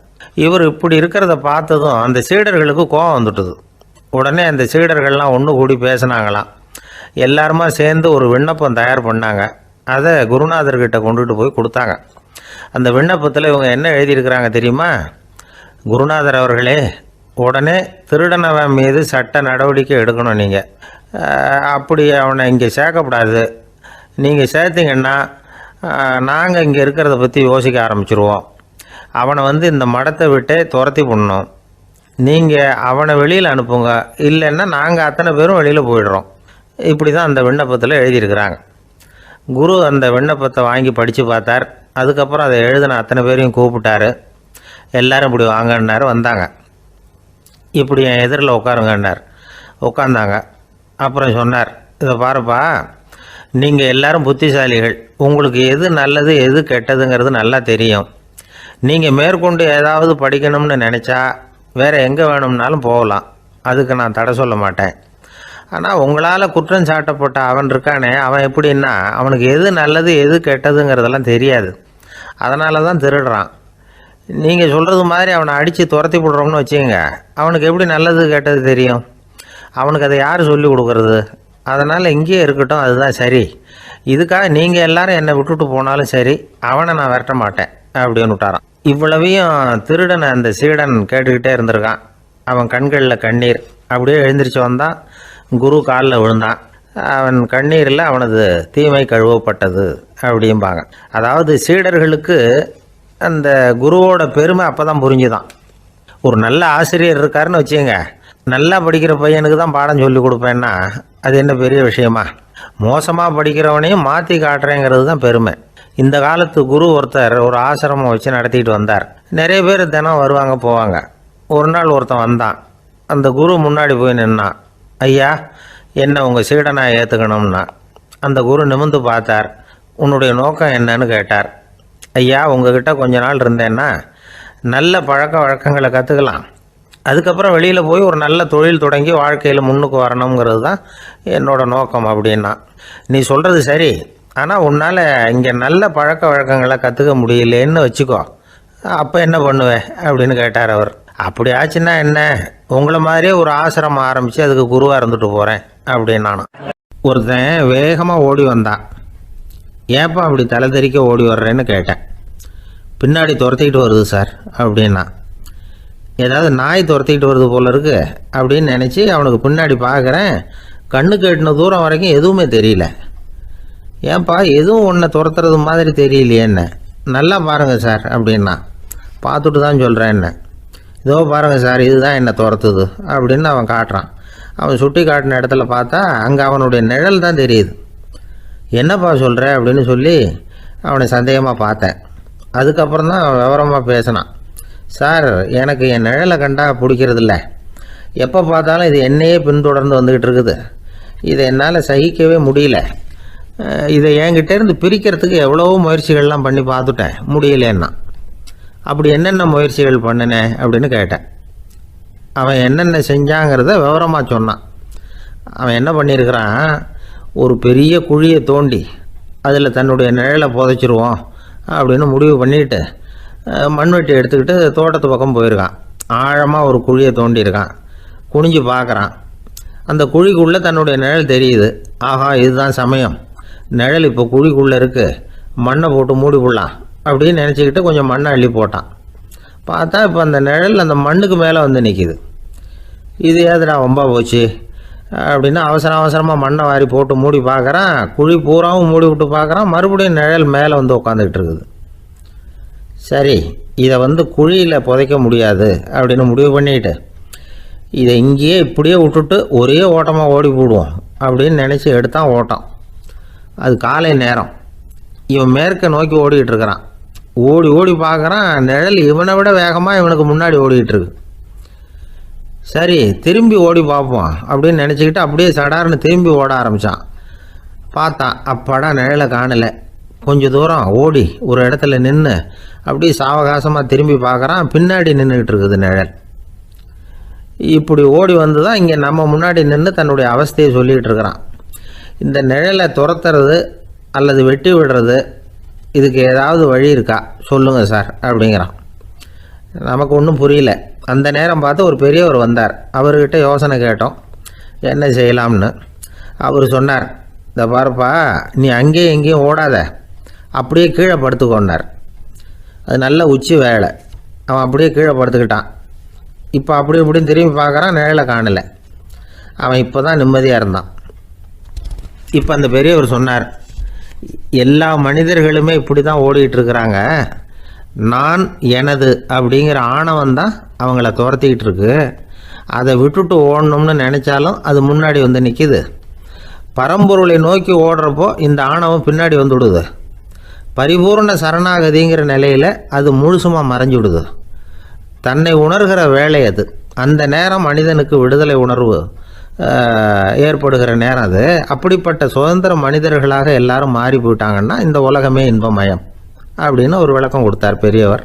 இவர் இப்படி இருக்கிறத பார்த்ததும் அந்த சீடர்களுக்கு கோபம் வந்துட்டுது. உடனே அந்த சீடர்கள்லாம் ஒன்று கூடி பேசினாங்களாம். எல்லாருமா சேர்ந்து ஒரு விண்ணப்பம் தயார் பண்ணாங்க. அதை குருநாதர்கிட்ட கொண்டுட்டு போய் கொடுத்தாங்க. அந்த விண்ணப்பத்தில் இவங்க என்ன எழுதியிருக்கிறாங்க தெரியுமா? குருநாதர் அவர்களே, உடனே திருடனவன் மீது சட்ட நடவடிக்கை எடுக்கணும். நீங்கள் அப்படி அவனை இங்கே சேர்க்கக்கூடாது. நீங்கள் சேர்த்திங்கன்னா நாங்கள் இங்கே இருக்கிறத பற்றி யோசிக்க ஆரம்பிச்சிருவோம். அவனை வந்து இந்த மடத்தை விட்டே துரத்தி பண்ணணும். நீங்கள் அவனை வெளியில் அனுப்புங்க, இல்லைன்னா நாங்கள் அத்தனை பேரும் வெளியில் போயிடுறோம். இப்படி தான் அந்த விண்ணப்பத்தில் எழுதியிருக்கிறாங்க. குரு அந்த விண்ணப்பத்தை வாங்கி படித்து பார்த்தார். அதுக்கப்புறம் அதை எழுதின அத்தனை பேரையும் கூப்பிட்டார். எல்லோரும் இப்படி வாங்கன்னாரு. வந்தாங்க. இப்படி என் எதிரில் உட்காருங்கன்னார். உட்காந்தாங்க. அப்புறம் சொன்னார், இதை பாருப்பா, நீங்கள் எல்லோரும் புத்திசாலிகள், உங்களுக்கு எது நல்லது எது கெட்டதுங்கிறது நல்லா தெரியும். நீங்கள் மேற்கொண்டு ஏதாவது படிக்கணும்னு நினச்சா வேறு எங்கே வேணும்னாலும் போகலாம், அதுக்கு நான் தடை சொல்ல மாட்டேன். ஆனால் உங்களால் குற்றம் சாட்டப்பட்ட அவன் இருக்கானே, அவன் எப்படின்னா அவனுக்கு எது நல்லது எது கெட்டதுங்கிறதெல்லாம் தெரியாது. அதனால தான் திருடுறான். நீங்கள் சொல்கிறது மாதிரி அவனை அடித்து துரத்தி விடுறோம்னு வச்சுக்கோங்க, அவனுக்கு எப்படி நல்லது கெட்டது தெரியும்? அவனுக்கு அதை யார் சொல்லி கொடுக்குறது? அதனால் இங்கேயே இருக்கட்டும், அதுதான் சரி. இதுக்காக நீங்கள் எல்லாரும் என்னை விட்டுட்டு போனாலும் சரி, அவனை நான் விரட்ட மாட்டேன் அப்படின்னு விட்டாரான். இவ்வளவையும் திருடனை அந்த சீடன் கேட்டுக்கிட்டே இருந்திருக்கான். அவன் கண்களில் கண்ணீர். அப்படியே எழுந்திரிச்சு வந்தான். குரு காலில் விழுந்தான். அவன் கண்ணீரில் அவனது தீமை கழுவப்பட்டது அப்படிம்பாங்க. அதாவது சீடர்களுக்கு அந்த குருவோட பெருமை அப்போ தான் புரிஞ்சுதான். ஒரு நல்ல ஆசிரியர் இருக்காருன்னு வச்சுக்கோங்க, நல்லா படிக்கிற பையனுக்கு தான் பாடம் சொல்லி கொடுப்பேன்னா அது என்ன பெரிய விஷயமா? மோசமாக படிக்கிறவனையும் மாற்றி காட்டுறேங்கிறது தான் பெருமை. இந்த காலத்து குரு ஒருத்தர் ஒரு ஆசிரமம் வச்சு நடத்திட்டு வந்தார். நிறைய பேர் தினம் வருவாங்க போவாங்க. ஒரு நாள் ஒருத்தன் வந்தான். அந்த குரு முன்னாடி போய் நின்னான். ஐயா, என்ன உங்கள் சீடனாக ஏற்றுக்கணும்னா. அந்த குரு நிமிர்ந்து பார்த்தார். உன்னுடைய நோக்கம் என்னன்னு கேட்டார். ஐயா, உங்ககிட்ட கொஞ்ச நாள் இருந்தேன்னா நல்ல பழக்க வழக்கங்களை கற்றுக்கலாம், அதுக்கப்புறம் வெளியில் போய் ஒரு நல்ல தொழில் தொடங்கி வாழ்க்கையில் முன்னுக்கு வரணுங்கிறது தான் என்னோட நோக்கம் அப்படின்னா. நீ சொல்கிறது சரி, ஆனால் உன்னால் இங்கே நல்ல பழக்க வழக்கங்களை கற்றுக்க முடியலேன்னு வச்சுக்கோ, அப்போ என்ன பண்ணுவேன் அப்படின்னு கேட்டார் அவர். அப்படி ஆச்சுன்னா என்ன, உங்களை மாதிரியே ஒரு ஆசிரமம் ஆரம்பித்து அதுக்கு குருவாக இருந்துட்டு போகிறேன் அப்படின்னு நானும். ஒருத்தன் வேகமாக ஓடி வந்தான். ஏப்பா அப்படி தலை தெறிக்க ஓடி வர்றேன்னு கேட்டேன். பின்னாடி துரத்திக்கிட்டு வருது சார் அப்படின்னா. ஏதாவது நாய் துரத்திக்கிட்டு வருது போல இருக்கு அப்படின்னு நினச்சி அவனுக்கு பின்னாடி பார்க்குறேன். கண்ணுக்கு எட்டின தூரம் வரைக்கும் எதுவுமே தெரியல. ஏன்பா எதுவும் ஒன்றை துரத்துறது மாதிரி தெரியலையே என்ன, நல்லா பாருங்கள் சார் அப்படின்னா. பார்த்துட்டு தான் சொல்கிறேன் என்ன. இதோ பாருங்கள் சார், இதுதான் என்னை துரத்துது அப்படின்னு அவன் காட்டுறான். அவன் சுட்டி காட்டின இடத்துல பார்த்தா அங்கே அவனுடைய நிழல் தான் தெரியுது. என்னப்பா சொல்கிற அப்படின்னு சொல்லி அவனை சந்தேகமாக பார்த்தேன். அதுக்கப்புறம் தான் விவரமாக பேசினான். சார், எனக்கு என் நிழலை கண்டா பிடிக்கிறதில்ல. எப்போ பார்த்தாலும் இது என்னையே பின்தொடர்ந்து வந்துக்கிட்டு இருக்குது. இதை என்னால் சகிக்கவே முடியல. இதை என்கிட்டேருந்து பிரிக்கிறதுக்கு எவ்வளவோ முயற்சிகள்லாம் பண்ணி பார்த்துட்டேன், முடியலன்னா. அப்படி என்னென்ன முயற்சிகள் பண்ணினேன் அப்படின்னு கேட்டேன். அவன் என்னென்ன செஞ்சாங்கிறத விவரமாக சொன்னான். அவன் என்ன பண்ணியிருக்கிறான், ஒரு பெரிய குழியை தோண்டி அதில் தன்னுடைய நிழலை புதைச்சிருவோம் அப்படின்னு முடிவு பண்ணிவிட்டு மண்வெட்டி எடுத்துக்கிட்டு தோட்டத்து பக்கம் போயிருக்கான். ஆழமாக ஒரு குழியை தோண்டியிருக்கான். குனிஞ்சு பார்க்குறான். அந்த குழிக்குள்ளே தன்னுடைய நிழல் தெரியுது. ஆஹா, இதுதான் சமயம், நிழல் இப்போ குழிக்குள்ளே இருக்குது, மண்ணை போட்டு மூடி விடலாம் அப்படின்னு நினச்சிக்கிட்டு கொஞ்சம் மண்ணை அள்ளி போட்டான். பார்த்தா இப்போ அந்த நிழல் அந்த மண்ணுக்கு மேலே வந்து நிற்கிது. இது ஏதுடா வம்பா போச்சு அப்படின்னு அவசரமாக மண்ணை வாரி போட்டு மூடி பார்க்குறான். குழி பூராவும் மூடி விட்டு பார்க்குறான். மறுபடியும் நிழல் மேலே வந்து உட்காந்துக்கிட்டு இருக்குது. சரி, இதை குழியில் புதைக்க முடியாது அப்படின்னு முடிவு பண்ணிட்டு இதை இங்கேயே இப்படியே விட்டுட்டு ஒரே ஓட்டமாக ஓடி போடுவோம் அப்படின்னு நினச்சி எடுத்தான் ஓட்டம். அது காலை நேரம். இவன் மேற்க நோக்கி ஓடிக்கிட்டு இருக்கிறான். ஓடி ஓடி பார்க்குறான், நிழல் இவனை விட வேகமாக இவனுக்கு முன்னாடி ஓடிக்கிட்டு இருக்கு. சரி, திரும்பி ஓடி பார்ப்போம் அப்படின்னு நினச்சிக்கிட்டு அப்படியே சடார்னு திரும்பி ஓட ஆரம்பித்தான். பார்த்தான், அப்பாடா நிழலை காணலை. கொஞ்சம் தூரம் ஓடி ஒரு இடத்துல நின்று அப்படியே சாவகாசமாக திரும்பி பார்க்குறான். பின்னாடி நின்றுக்கிட்டு இருக்குது நிழல். இப்படி ஓடி வந்து தான் இங்கே நம்ம முன்னாடி நின்று தன்னுடைய அவஸ்தையை சொல்லிகிட்டு இருக்கிறான். இந்த நிழலை துரத்துறது அல்லது வெட்டி விடுறது, இதுக்கு ஏதாவது வழி இருக்கா சொல்லுங்கள் சார் அப்படிங்கிறான். நமக்கு ஒன்றும் புரியல. அந்த நேரம் பார்த்து ஒரு பெரியவர் வந்தார். அவர்கிட்ட யோசனை கேட்டோம், என்ன செய்யலாம்னு. அவர் சொன்னார், இந்த பாருப்பா, நீ அங்கேயும் எங்கேயும் ஓடாத, அப்படியே கீழே படுத்துக்கொண்டார். அது நல்ல உச்சி வேலை. அவன் அப்படியே கீழே படுத்துக்கிட்டான். இப்போ அப்படி இப்படின்னு திரும்பி பார்க்குறான், நிழலை காணலை. அவன் இப்போ தான் நிம்மதியாக இருந்தான். இப்போ அந்த பெரியவர் சொன்னார், எல்லா மனிதர்களுமே இப்படி தான் ஓடிக்கிட்டு இருக்கிறாங்க. நான் எனது அப்படிங்கிற ஆணவம் தான் அவங்கள துரத்திக்கிட்டு இருக்கு. அதை விட்டுட்டு ஓடணும்னு நினச்சாலும் அது முன்னாடி வந்து நிற்கிது. பரம்பொருளை நோக்கி ஓடுறப்போ இந்த ஆணவம் பின்னாடி வந்துவிடுது. பரிபூர்ண சரணாகதிங்கிற நிலையில் அது முழுசுமாக மறைஞ்சுடுது. தன்னை உணர்கிற வேலை அது. அந்த நேரம் மனிதனுக்கு விடுதலை உணர்வு ஏற்படுகிற நேரம் அது. அப்படிப்பட்ட சுதந்திர மனிதர்களாக எல்லாரும் மாறி போயிட்டாங்கன்னா இந்த உலகமே இன்பமயம் அப்படின்னு ஒரு விளக்கம் கொடுத்தார் பெரியவர்.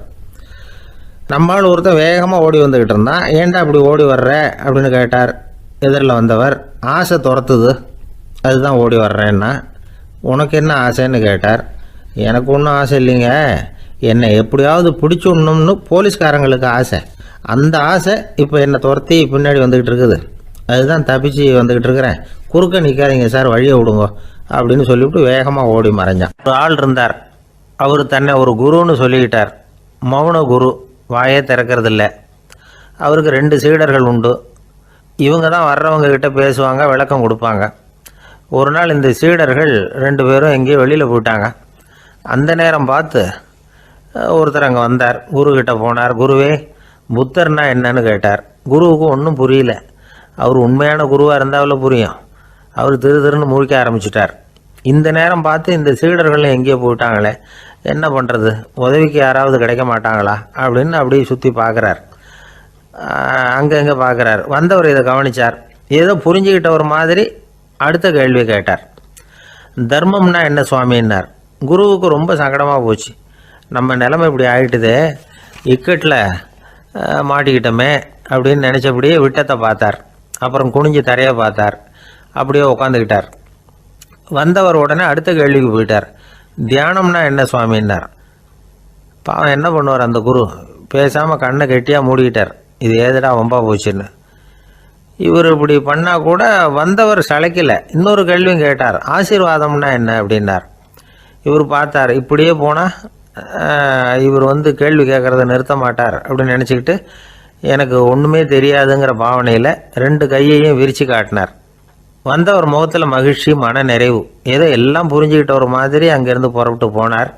நம்மால் ஒருத்தர் வேகமாக ஓடி வந்துக்கிட்டு இருந்தான். ஏன்டா அப்படி ஓடி வர்ற அப்படின்னு கேட்டார் எதிரில் வந்தவர். ஆசை துரத்துது, அதுதான் ஓடி வர்றேன்னா. உனக்கு என்ன ஆசைன்னு கேட்டார். எனக்கு ஒன்றும் ஆசை இல்லைங்க, என்னை எப்படியாவது பிடிச்சுடணும்னு போலீஸ்காரங்களுக்கு ஆசை. அந்த ஆசை இப்போ என்னை துரத்தி பின்னாடி வந்துக்கிட்டு இருக்குது. அதுதான் தப்பிச்சு வந்துக்கிட்டு இருக்கிறேன். குறுக்க நிற்காதீங்க சார், வழியை விடுங்க அப்படின்னு சொல்லிவிட்டு வேகமாக ஓடி மறைஞ்சான். ஒரு ஆள் இருந்தார். அவர் தன்னை ஒரு குருன்னு சொல்லிக்கிட்டார். மௌன குரு, வாயே திறக்கிறதில்ல. அவருக்கு 2 சீடர்கள் உண்டு. இவங்க தான் வர்றவங்க கிட்ட பேசுவாங்க, விளக்கம் கொடுப்பாங்க. ஒரு நாள் இந்த சீடர்கள் 2 பேரும் எங்கேயோ வெளியில் போயிட்டாங்க. அந்த நேரம் பார்த்து ஒருத்தர் அங்கே வந்தார். குருக்கிட்ட போனார். குருவே, புத்தர்னா என்னன்னு கேட்டார். குருவுக்கு ஒன்றும் புரியல. அவர் உண்மையான குருவாக இருந்தாவில் புரியும். அவர் திருன்னு முழிக்க ஆரம்பிச்சிட்டார். இந்த நேரம் பார்த்து இந்த சீடர்களும் எங்கேயோ போயிட்டாங்களே, என்ன பண்ணுறது, உதவிக்கு யாராவது கிடைக்க மாட்டாங்களா அப்படின்னு அப்படியே சுற்றி பார்க்குறார். அங்கங்கே பார்க்குறார். வந்தவர் இதை கவனித்தார். ஏதோ புரிஞ்சுக்கிட்ட ஒரு மாதிரி அடுத்த கேள்வி கேட்டார். தர்மம்னா என்ன சுவாமின்னார். குருவுக்கு ரொம்ப சங்கடமாக போச்சு. நம்ம நிலைமை இப்படி ஆகிட்டுதே, இக்கட்டில் மாட்டிக்கிட்டோமே அப்படின்னு நினச்சபடியே விட்டத்தை பார்த்தார். அப்புறம் குனிஞ்சு தரையை பார்த்தார். அப்படியே உட்காந்துக்கிட்டார். வந்தவர் உடனே அடுத்த கேள்விக்கு போயிட்டார். தியானம்னா என்ன சுவாமின்னார். பாவம் என்ன பண்ணுவார் அந்த குரு, பேசாமல் கண்ணை கெட்டியாக மூடிக்கிட்டார். இது ஏதடா வம்பா போச்சுன்னு. இவர் இப்படி பண்ணால் கூட வந்தவர் சளைக்கலை. இன்னொரு கேள்வியும் கேட்டார். ஆசீர்வாதம்னா என்ன அப்படின்னார். இவர் பார்த்தார். இப்படியே போனால் இவர் கேள்வி கேட்குறத நிறுத்த மாட்டார் அப்படின்னு நினச்சிக்கிட்டு எனக்கு ஒன்றுமே தெரியாதுங்கிற பாவனையில் 2 கையையும் விரித்து காட்டினார். வந்தவர் முகத்தில் மகிழ்ச்சி, மன நிறைவு, ஏதோ எல்லாம் புரிஞ்சுக்கிட்ட ஒரு மாதிரி அங்கேருந்து புறப்பட்டு போனார்.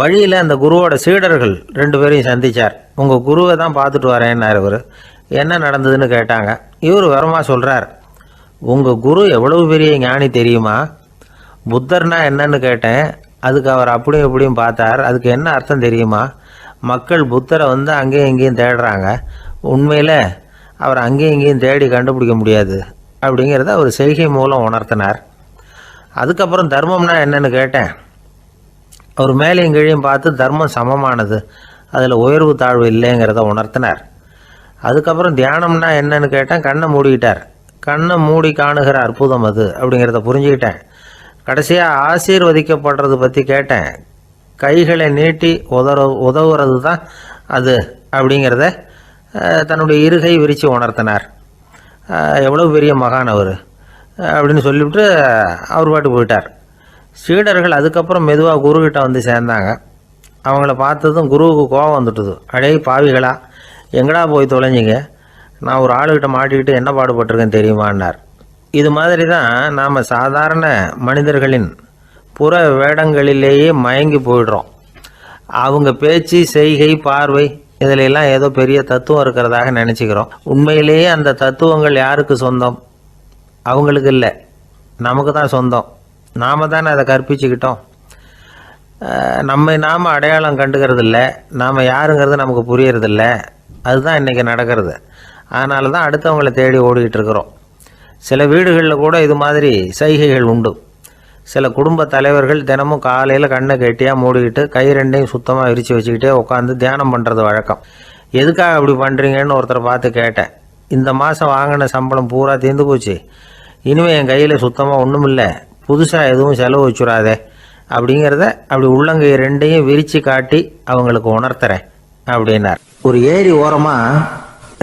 வழியில் அந்த குருவோட சீடர்கள் 2 பேரையும் சந்தித்தார். உங்கள் குருவை தான் பார்த்துட்டு வரேன்னார். இவர் என்ன நடந்ததுன்னு கேட்டாங்க. இவர் விவரமாக சொல்கிறார். உங்கள் குரு எவ்வளவு பெரிய ஞானி தெரியுமா? புத்தர்னா என்னன்னு கேட்டேன். அதுக்கு அவர் அப்படியும் இப்படியும் பார்த்தார். அதுக்கு என்ன அர்த்தம் தெரியுமா? மக்கள் புத்தரை அங்கேயும் இங்கேயும் தேடுறாங்க. உண்மையில் அவர் அங்கேயும் இங்கேயும் தேடி கண்டுபிடிக்க முடியாது அப்படிங்கிறத அவர் செய்கை மூலம் உணர்த்தினார். அதுக்கப்புறம் தர்மம்னா என்னன்னு கேட்டேன். அவர் மேலேயும் கீழையும் பார்த்து தர்மம் சமமானது, அதில் உயர்வு தாழ்வு இல்லைங்கிறத உணர்த்தினார். அதுக்கப்புறம் தியானம்னா என்னன்னு கேட்டேன். கண்ணை மூடிக்கிட்டார். கண்ணை மூடி காணுகிற அற்புதம் அது அப்படிங்கிறத புரிஞ்சுக்கிட்டேன். கடைசியாக ஆசீர்வதிக்கப்படுறது பற்றி கேட்டேன். கைகளை நீட்டி உதவுறது தான் அது அப்படிங்கிறத தன்னுடைய இருகை விரித்து உணர்த்தினார். எவ்வளோ பெரிய மகான் அவர் அப்படின்னு சொல்லிவிட்டு அவர் பாட்டு போயிட்டார். சீடர்கள் அதுக்கப்புறம் மெதுவாக குருக்கிட்ட சேர்ந்தாங்க. அவங்கள பார்த்ததும் குருவுக்கு கோபம் வந்துட்டுது. அடே பாவிகளா, எங்கடா போய் தொலைஞ்சிங்க? நான் ஒரு ஆளுகிட்ட மாட்டிக்கிட்டு என்ன பாடுபட்டிருக்கேன் தெரியுமான்னார். இது மாதிரி தான் நாம் சாதாரண மனிதர்களின் புற வேடங்களிலேயே மயங்கி போயிடுறோம். அவங்க பேச்சு, செய்கை, பார்வை இதிலெல்லாம் ஏதோ பெரிய தத்துவம் இருக்கிறதாக நினச்சிக்கிறோம். உண்மையிலேயே அந்த தத்துவங்கள் யாருக்கு சொந்தம்? அவங்களுக்கு இல்லை, நமக்கு தான் சொந்தம். நாம் தானே அதை கற்பிச்சுக்கிட்டோம். நாம் அடையாளம் கண்டுக்கிறதில்ல. நாம் யாருங்கிறது நமக்கு புரியறதில்ல. அதுதான் இன்றைக்கி நடக்கிறது. அதனால தான் அடுத்தவங்களை தேடி ஓடிக்கிட்டு இருக்கிறோம். சில வீடுகளில் கூட இது மாதிரி சைகைகள் உண்டு. சில குடும்ப தலைவர்கள் தினமும் காலையில் கண்ணை கெட்டியாக மூடிக்கிட்டு கை 2ஐயும் சுத்தமாக விரித்து வச்சுக்கிட்டே உட்காந்து தியானம் பண்ணுறது வழக்கம். எதுக்காக அப்படி பண்ணுறீங்கன்னு ஒருத்தரை பார்த்து கேட்டேன். இந்த மாதம் வாங்கின சம்பளம் பூரா தீர்ந்து போச்சு, இனிமேல் என் கையில் சுத்தமாக ஒன்றும் இல்லை, புதுசாக எதுவும் செலவு வச்சுடாதே அப்படிங்கிறத அப்படி உள்ளங்கை 2ஐயும் விரித்து காட்டி அவங்களுக்கு உணர்த்துறேன் அப்படின்னார். ஒரு ஏரி ஓரமாக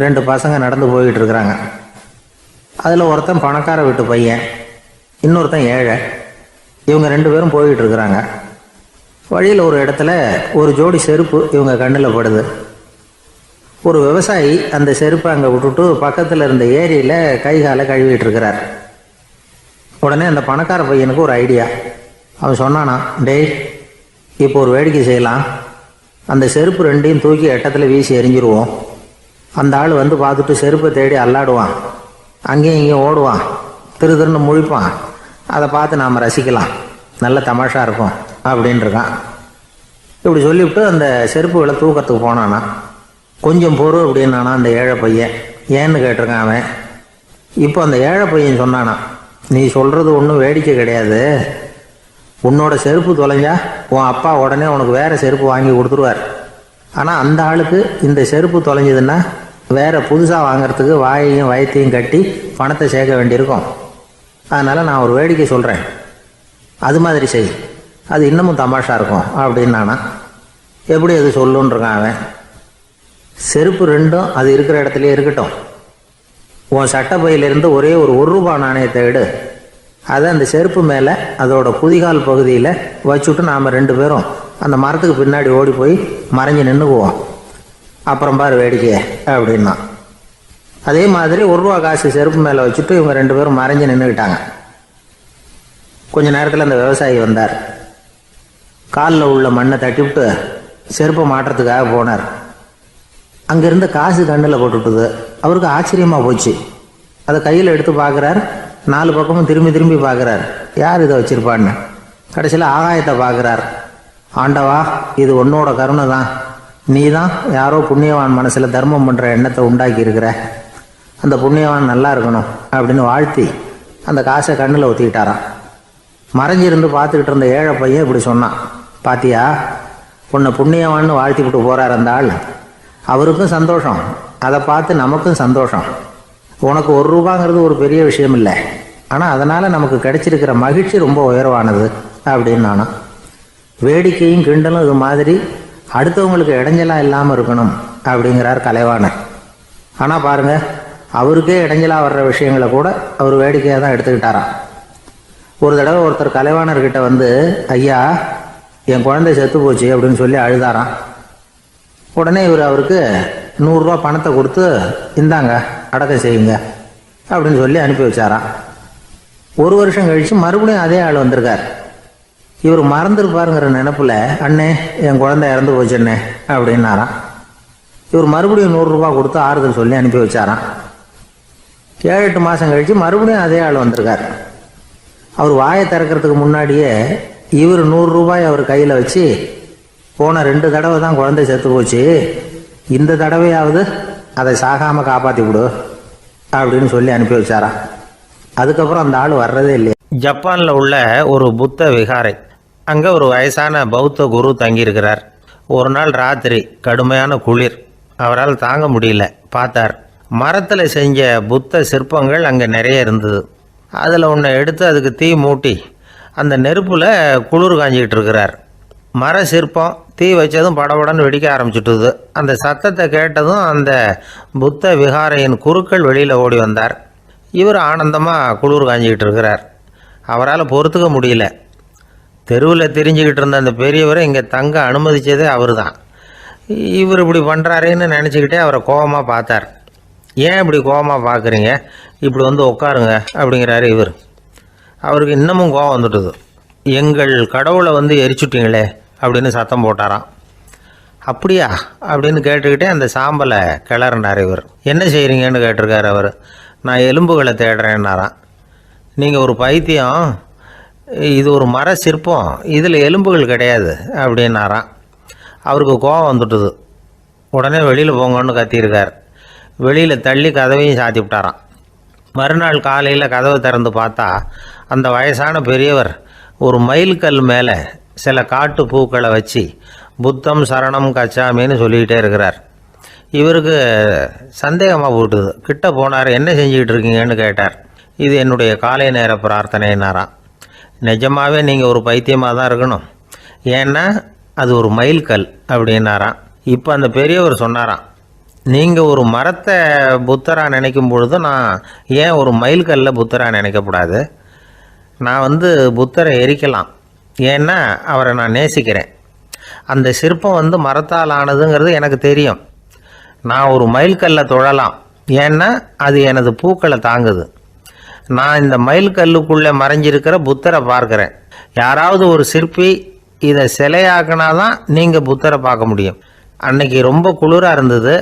2 பசங்க நடந்து போய்கிட்டு இருக்கிறாங்க. அதில் ஒருத்தன் பணக்கார வீட்டு பையன், இன்னொருத்தன் ஏழை. இவங்க 2 பேரும் போய்கிட்டு இருக்கிறாங்க. வழியில் ஒரு இடத்துல ஒரு ஜோடி செருப்பு இவங்க கண்ணில் படுது. ஒரு விவசாயி அந்த செருப்பை அங்கே விட்டுட்டு பக்கத்தில் இருந்த ஏரியில் கை காலை கழுவிட்டு இருக்கிறார். உடனே அந்த பணக்கார பையனுக்கு ஒரு ஐடியா. அவன் சொன்னானா, டேய், இப்போ ஒரு வேடிக்கை செய்யலாம். அந்த செருப்பு 2ஐயும் தூக்கி எட்டத்தில் வீசி எரிஞ்சிருவோம். அந்த ஆள் பார்த்துட்டு செருப்பை தேடி அல்லாடுவான், அங்கேயும் இங்கேயும் ஓடுவான், திருன்னு முழிப்பான். அதை பார்த்து நாம் ரசிக்கலாம், நல்ல தமாஷா இருக்கும் அப்படின்ட்டுருக்கான். இப்படி சொல்லிவிட்டு அந்த செருப்புகளை தூக்கத்துக்கு போனானா. கொஞ்சம் பொறு அப்படின்னானா அந்த ஏழை பையன். ஏன்னு கேட்டிருக்கான் அவன். இப்போ அந்த ஏழை பையன் சொன்னானா, நீ சொல்கிறது ஒன்றும் வேடிக்கை கிடையாது. உன்னோட செருப்பு தொலைஞ்சா உன் அப்பா உடனே உனக்கு வேறு செருப்பு வாங்கி கொடுத்துருவார். ஆனால் அந்த ஆளுக்கு இந்த செருப்பு தொலைஞ்சதுன்னா வேறு புதுசாக வாங்கிறதுக்கு வாயையும் வயத்தையும் கட்டி பணத்தை சேர்க்க வேண்டியிருக்கும். அதனால் நான் ஒரு வேடிக்கை சொல்கிறேன், அது மாதிரி செய், அது இன்னமும் தமாஷா இருக்கும் அப்படின்னு நானா. எப்படி அது சொல்லுன்றான் அவன். செருப்பு ரெண்டும் அது இருக்கிற இடத்துலையே இருக்கட்டும். உன் சட்டை பையிலிருந்து ஒரே ஒரு ரூபா நாணயத்தை எடு, அதை அந்த செருப்பு மேலே அதோட குதிகால் பகுதியில் வச்சுட்டு நாம் 2 பேரும் அந்த மரத்துக்கு பின்னாடி ஓடி போய் மறைஞ்சு நின்றுக்குவோம். அப்புறம் பாரு வேடிக்கை அப்படின்னா. அதே மாதிரி 1 ரூபா காசு செருப்பு மேலே வச்சுட்டு இவங்க 2 பேரும் மறைஞ்சு நின்றுக்கிட்டாங்க. கொஞ்ச நேரத்தில் அந்த விவசாயி வந்தார். காலில் உள்ள மண்ணை தட்டிவிட்டு செருப்பை மாட்டுறதுக்காக போனார். அங்கேருந்து காசு கண்ணில் போட்டுவிட்டது. அவருக்கு ஆச்சரியமாக போச்சு. அதை கையில் எடுத்து பார்க்குறார். 4 பக்கமும் திரும்பி திரும்பி பார்க்குறார், யார் இதை வச்சுருப்பான்னு. கடைசியில் ஆகாயத்தை பார்க்குறார். ஆண்டவா, இது உன்னோட கருணை தான். நீ தான் யாரோ புண்ணியவான் மனசில் தர்மம் பண்ணுற எண்ணத்தை உண்டாக்கி இருக்கிற. அந்த புண்ணியவான் நல்லா இருக்கணும் அப்படின்னு வாழ்த்தி அந்த காசை கண்ணில் ஊற்றிக்கிட்டாரான். மறைஞ்சிருந்து பார்த்துக்கிட்டு இருந்த ஏழை பையன் இப்படி சொன்னான், பாத்தியா, உன்னை புண்ணியவான்னு வாழ்த்தி விட்டு போகிறார் அந்த ஆள். அவருக்கும் சந்தோஷம், அதை பார்த்து நமக்கும் சந்தோஷம். உனக்கு 1 ரூபாங்கிறது ஒரு பெரிய விஷயம் இல்லை, ஆனால் அதனால் நமக்கு கிடைச்சிருக்கிற மகிழ்ச்சி ரொம்ப உயர்வானது அப்படின்னு நானும். வேடிக்கையும் கிண்டலும் இது மாதிரி அடுத்தவங்களுக்கு இடைஞ்சலாக இல்லாமல் இருக்கணும் அப்படிங்கிறார் கலைவாணர். ஆனால் பாருங்கள், அவருக்கே இடைஞ்சலாக வர்ற விஷயங்களை கூட அவர் வேடிக்கையாக தான் எடுத்துக்கிட்டாராம். ஒரு தடவை ஒருத்தர் கலைவாணர்கிட்ட வந்து, ஐயா, என் குழந்தை செத்து போச்சு அப்படின்னு சொல்லி அழுதாராம். உடனே இவர் அவருக்கு 100 ரூபா பணத்தை கொடுத்து, இந்தாங்க அடக்கம் செய்யுங்க அப்படின்னு சொல்லி அனுப்பி வச்சாராம். 1 வருஷம் கழித்து மறுபடியும் அதே ஆள் வந்திருக்கார். இவர் மறந்துருப்பாருங்கிற நினப்பில், அண்ணே என் குழந்தை இறந்து போச்சுண்ணே அப்படின்னாராம். இவர் மறுபடியும் 100 ரூபா கொடுத்து ஆறுதல் சொல்லி அனுப்பி வச்சாராம். 7-8 மாதம் கழித்து மறுபடியும் அதே ஆள் வந்திருக்கார். அவர் வாயை திறக்கிறதுக்கு முன்னாடியே இவர் 100 ரூபாய் அவர் கையில் வச்சு, போன 2 தடவை தான் குழந்தை செத்து போச்சு, இந்த தடவையாவது அதை சாகாமல் காப்பாற்றி விடு அப்படின்னு சொல்லி அனுப்பி வச்சாராம். அதுக்கப்புறம் அந்த ஆள் வர்றதே இல்லையா. ஜப்பானில் உள்ள ஒரு புத்த விகாரை, அங்கே ஒரு வயசான பௌத்த குரு தங்கியிருக்கிறார். ஒரு நாள் ராத்திரி கடுமையான குளிர், அவரால் தாங்க முடியல. பார்த்தார், மரத்தில் செஞ்ச புத்த சிற்பங்கள் அங்கே நிறைய இருந்தது. அதில் ஒன்றை எடுத்து அதுக்கு தீ மூட்டி அந்த நெருப்பில் குளிர் காஞ்சிக்கிட்டு இருக்கிறார். மர சிற்பம் தீ வச்சதும் படபடன்னு வெடிக்க ஆரம்பிச்சுட்டுது. அந்த சத்தத்தை கேட்டதும் அந்த புத்த விகாரையின் குருக்கள் வெளியில் ஓடி வந்தார். இவர் ஆனந்தமாக குளிர் காஞ்சிக்கிட்டு இருக்கிறார். அவரால் பொறுத்துக்க முடியல. தெருவில் திரிஞ்சுக்கிட்டு இருந்த அந்த பெரியவரை இங்கே தங்க அனுமதித்ததே அவர் தான். இவர் இப்படி பண்ணுறாருன்னு நினச்சிக்கிட்டே அவரை கோபமாக பார்த்தார். ஏன் இப்படி கோபமாக பார்க்குறீங்க, இப்படி வந்து உட்காருங்க அப்படிங்கிறாரு இவர். அவருக்கு இன்னமும் கோபம் வந்துட்டுது. எங்கள் கடவுளை வந்து எரிச்சுட்டிங்களே அப்படின்னு சத்தம் போட்டாராம். அப்படியா அப்படின்னு கேட்டுக்கிட்டே அந்த சாம்பலை கிளறினார் இவர். என்ன செய்கிறீங்கன்னு கேட்டிருக்காரு அவர். நான் எலும்புகளை தேடுறேன்னாராம். நீங்கள் ஒரு பைத்தியம், இது ஒரு மர சிற்பம், இதில் எலும்புகள் கிடையாது அப்படின்னாராம். அவருக்கு கோபம் வந்துட்டுது. உடனே வெளியில் போங்கன்னு கத்தியிருக்கார். வெளியில் தள்ளி கதவையும் சாத்தி விட்டாராம். மறுநாள் காலையில் கதவை திறந்து பார்த்தா அந்த வயசான பெரியவர் ஒரு மைல்கல் மேலே சில காட்டு பூக்களை வச்சு புத்தம் சரணம் கச்சாமின்னு சொல்லிக்கிட்டே இருக்கிறார். இவருக்கு சந்தேகமாக போட்டுது. கிட்ட போனார். என்ன செஞ்சுக்கிட்டு இருக்கீங்கன்னு கேட்டார். இது என்னுடைய காலை நேர பிரார்த்தனைனாராம். நிஜமாகவே நீங்கள் ஒரு பைத்தியமாக தான் இருக்கணும், ஏன்னா அது ஒரு மைல்கல் அப்படின்னாராம். இப்போ அந்த பெரியவர் சொன்னாராம், நீங்கள் ஒரு மரத்தை புத்தராக நினைக்கும் பொழுது நான் ஏன் ஒரு மைல்கல்ல புத்தராக நினைக்கக்கூடாது? நான் வந்து புத்தரை எரிக்கலாம், ஏன்னா அவரை நான் நேசிக்கிறேன். அந்த சிற்பம் வந்து மரத்தால் ஆனதுங்கிறது எனக்கு தெரியும். நான் ஒரு மைல்கல்லை தொழலாம், ஏன்னா அது எனது பூக்களை தாங்குது. நான் இந்த மைல்கல்லுக்குள்ளே மறைஞ்சிருக்கிற புத்தரை பார்க்குறேன். யாராவது ஒரு சிற்பி இதை சிலையாக்கினா தான் நீங்கள் புத்தரை பார்க்க முடியும். அன்னைக்கு ரொம்ப குளிராக இருந்தது.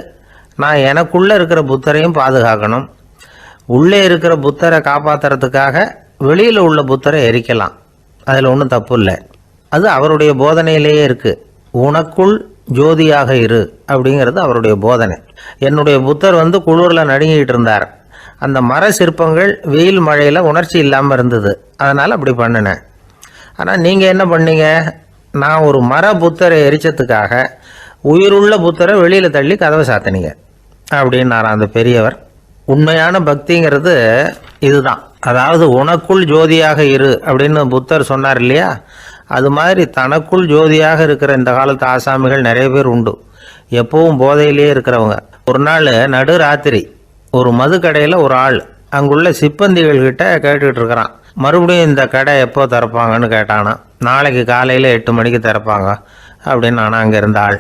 நான் எனக்குள்ளே இருக்கிற புத்தரையும் பாதுகாக்கணும். உள்ளே இருக்கிற புத்தரை காப்பாற்றுறதுக்காக வெளியில் உள்ள புத்தரை எரிக்கலாம், அதில் ஒன்றும் தப்பு இல்லை. அது அவருடைய போதனையிலேயே இருக்குது. உனக்குள் ஜோதியாக இரு அப்படிங்கிறது அவருடைய போதனை. என்னுடைய புத்தர் வந்து குளிரில் நடுங்கிட்டு இருந்தார். அந்த மர சிற்பங்கள் வெயில் மழையில் உணர்ச்சி இல்லாமல் இருந்தது, அதனால் அப்படி பண்ணினேன். ஆனால் நீங்கள் என்ன பண்ணீங்க? நான் ஒரு மர புத்தரை எரிச்சதுக்காக உயிருள்ள புத்தரை வெளியில் தள்ளி கதவை சாத்தினீங்க அப்படின்னாராம் அந்த பெரியவர். உண்மையான பக்திங்கிறது இதுதான். அதாவது உனக்குள் ஜோதியாக இரு அப்படின்னு புத்தர் சொன்னார் இல்லையா, அது மாதிரி தனக்குள் ஜோதியாக இருக்கிற இந்த காலத்து ஆசாமிகள் நிறைய பேர் உண்டு. எப்பவும் போதையிலேயே இருக்கிறவங்க. ஒரு நாள் நடு ராத்திரி ஒரு மது கடையில் ஒரு ஆள் அங்குள்ள சிப்பந்திகள்கிட்ட கேட்டுக்கிட்டு இருக்கிறான். மறுபடியும் இந்த கடை எப்போ திறப்பாங்கன்னு கேட்டானா. நாளைக்கு காலையில் 8 மணிக்கு திறப்பாங்க அப்படின்னு நானும் அங்கே இருந்த ஆள்.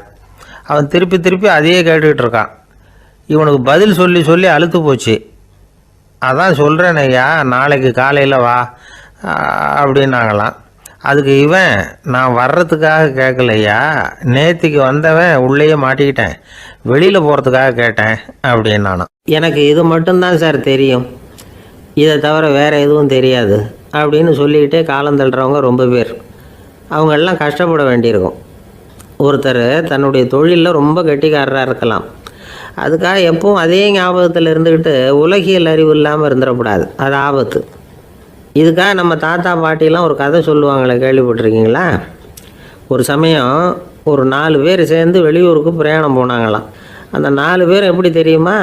அவன் திருப்பி திருப்பி அதையே கேட்டுக்கிட்டு இருக்கான். இவனுக்கு பதில் சொல்லி சொல்லி அழுத்து போச்சு. அதான் சொல்கிறேன் ஐயா, நாளைக்கு காலையில் வா அப்படின்னாங்களாம். அதுக்கு இவன், நான் வர்றதுக்காக கேட்கலையா, நேற்றுக்கு வந்தவன் உள்ளேயே மாட்டிக்கிட்டேன், வெளியில் போகிறதுக்காக கேட்டேன் அப்படின்னு நானும். எனக்கு இது மட்டும்தான் சார் தெரியும், இதை தவிர வேறு எதுவும் தெரியாது அப்படின்னு சொல்லிக்கிட்டே காலம் தள்ளுறவங்க ரொம்ப பேர். அவங்கெல்லாம் கஷ்டப்பட வேண்டியிருக்கும். ஒருத்தர் தன்னுடைய தொழிலில் ரொம்ப கெட்டிக்காரராக இருக்கலாம். அதுக்காக எப்பவும் அதே ஞாபகத்தில் இருந்துக்கிட்டு உலகியல் அறிவு இல்லாமல் இருந்துடக்கூடாது. அது ஆபத்து. இதுக்காக நம்ம தாத்தா பாட்டிலாம் ஒரு கதை சொல்லுவாங்களே, கேள்விப்பட்டிருக்கீங்களா? ஒரு சமயம் ஒரு 4 பேர் சேர்ந்து வெளியூருக்கு பிரயாணம் போனாங்களாம். அந்த 4 பேர் எப்படி தெரியுமா?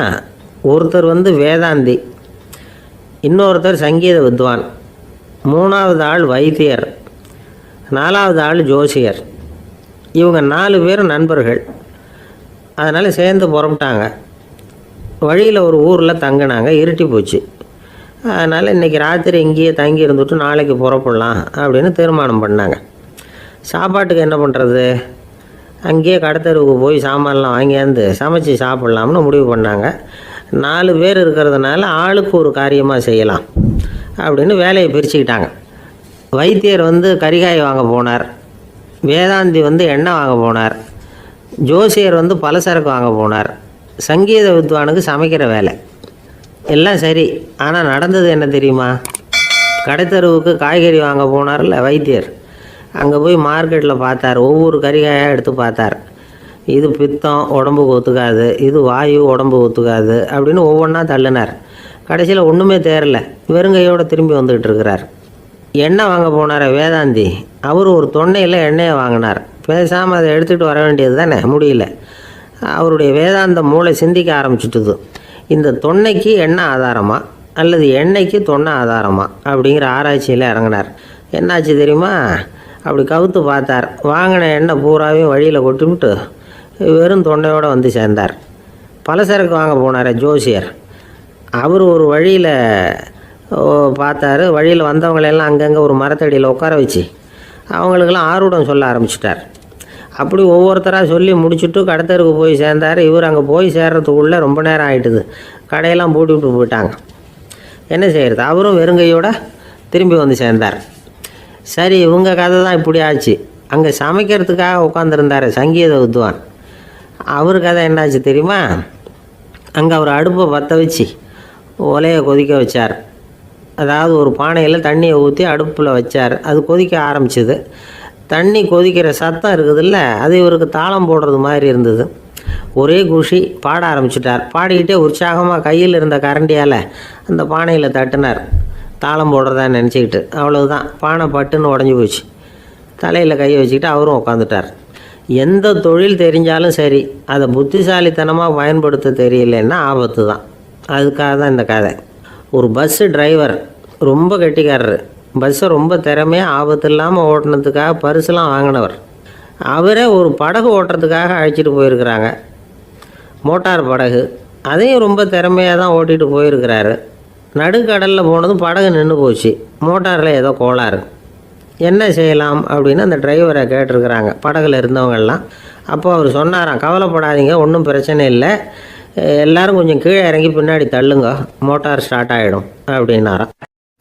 ஒருத்தர் வேதாந்தி, இன்னொருத்தர் சங்கீத வித்வான், 3வது ஆள் வைத்தியர், 4வது ஆள் ஜோசியர். இவங்க 4 பேரும் நண்பர்கள். அதனால் சேர்ந்து புறப்பட்டாங்க. வழியில் ஒரு ஊரில் தங்கினாங்க. இருட்டி போச்சு. அதனால் இன்றைக்கி ராத்திரி இங்கேயே தங்கி இருந்துட்டு நாளைக்கு புறப்படலாம் அப்படின்னு தீர்மானம் பண்ணாங்க. சாப்பாட்டுக்கு என்ன பண்ணுறது? அங்கேயே கடத்தெருவுக்கு போய் சாமான்லாம் வாங்கியாந்து சமைச்சு சாப்பிட்லாம்னு முடிவு பண்ணாங்க. 4 பேர் இருக்கிறதுனால ஆளுக்கு ஒரு காரியமாக செய்யலாம் அப்படின்னு வேலையை பிரிச்சுக்கிட்டாங்க. வைத்தியர் கரிகாய் வாங்க போனார், வேதாந்தி எண்ணெய் வாங்க போனார், ஜோசியர் பலசரக்கு வாங்க போனார், சங்கீத வித்வானுக்கு சமைக்கிற வேலை. எல்லாம் சரி. ஆனால் நடந்தது என்ன தெரியுமா? கடைத்தெருவுக்கு காய்கறி வாங்க போனார்ல வைத்தியர், அங்கே போய் மார்க்கெட்டில் பார்த்தார். ஒவ்வொரு கறிகாயாக எடுத்து பார்த்தார். இது பித்தம், உடம்புக்கு ஒத்துக்காது, இது வாயு, உடம்பு ஒத்துக்காது அப்படின்னு ஒவ்வொன்றா தள்ளினார். கடைசியில் ஒன்றுமே தேரல. வெறுங்கையோடு திரும்பி வந்துக்கிட்டு இருக்கிறார். எண்ணெய் வாங்க போனார் வேதாந்தி, அவர் ஒரு தொன்னையில் எண்ணெயை வாங்கினார். பேசாமல் அதை எடுத்துகிட்டு வர வேண்டியது தானே, முடியல. அவருடைய வேதாந்த மூளை சிந்திக்க ஆரம்பிச்சுட்டுது. இந்த தொன்னைக்கு எண்ணெய் ஆதாரமா அல்லது எண்ணெய்க்கு தொன்னை ஆதாரமா அப்படிங்கிற ஆராய்ச்சியில் இறங்கினார். என்னாச்சு தெரியுமா? அப்படி கவுத்து பார்த்தார். வாங்கின எண்ணெய் பூராவையும் வழியில் கொட்டிவிட்டு வெறும் தொண்டையோடு சேர்ந்தார். பலசரக்கு வாங்க போனார் ஜோசியர். அவர் ஒரு வழியில் பார்த்தாரு. வழியில் வந்தவங்களெல்லாம் அங்கங்கே ஒரு மரத்தடியில் உட்கார வச்சு அவங்களுக்கெல்லாம் ஆர்வம் சொல்ல ஆரம்பிச்சிட்டார். அப்படி ஒவ்வொருத்தராக சொல்லி முடிச்சுட்டு கடத்தருக்கு போய் சேர்ந்தார். இவர் அங்கே போய் சேர்றதுக்குள்ளே ரொம்ப நேரம் ஆகிட்டுது. கடையெல்லாம் பூட்டி விட்டு போயிட்டாங்க. என்ன செய்கிறது? அவரும் வெறுங்கையோடு திரும்பி சேர்ந்தார். சரி, இவங்க கதை தான் இப்படி ஆச்சு. அங்கே சமைக்கிறதுக்காக உட்காந்துருந்தார் சங்கீத வித்வான். அவர் கதை என்னாச்சு தெரியுமா? அங்கே அவர் அடுப்பை பற்ற வச்சு ஒலையை கொதிக்க வச்சார். அதாவது ஒரு பானையில் தண்ணியை ஊற்றி அடுப்பில் வச்சார். அது கொதிக்க ஆரம்பிச்சிது. தண்ணி கொதிக்கிற சத்தம் இருக்குதுல்ல, அது இவருக்கு தாளம் போடுறது மாதிரி இருந்தது. ஒரே குஷி, பாட ஆரம்பிச்சிட்டார். பாடிக்கிட்டே உற்சாகமாக கையில் இருந்த கரண்டியால் அந்த பானையில் தட்டினார், தாளம் போடுறதா நினச்சிக்கிட்டு. அவ்வளவுதான், பானை பட்டுன்னு உடஞ்சி போச்சு. தலையில் கையை வச்சுக்கிட்டு அவரும் உட்காந்துட்டார். எந்த தொழில் தெரிஞ்சாலும் சரி, அதை புத்திசாலித்தனமாக பயன்படுத்த தெரியலன்னா ஆபத்து தான். அதுக்காக தான் இந்த கதை. ஒரு பஸ்ஸு டிரைவர் ரொம்ப கெட்டிக்காரர். பஸ்ஸை ரொம்ப திறமையாக ஆபத்து இல்லாமல் ஓட்டினதுக்காக பரிசுலாம் வாங்கினவர். அவரே ஒரு படகு ஓட்டுறதுக்காக அழைச்சிட்டு போயிருக்கிறாங்க, மோட்டார் படகு. அதையும் ரொம்ப திறமையாக தான் ஓட்டிகிட்டு போயிருக்கிறாரு. நடுக்கடலில் போனதும் படகு நின்று போச்சு. மோட்டாரில் ஏதோ கோளாறு. என்ன செய்யலாம் அப்படின்னு அந்த டிரைவரை கேட்டிருக்கிறாங்க படகுல இருந்தவங்கெல்லாம். அப்போ அவர் சொன்னாராம், கவலைப்படாதீங்க, ஒன்றும் பிரச்சனை இல்லை, எல்லோரும் கொஞ்சம் கீழே இறங்கி பின்னாடி தள்ளுங்க, மோட்டார் ஸ்டார்ட் ஆகிடும் அப்படின்னாராம்.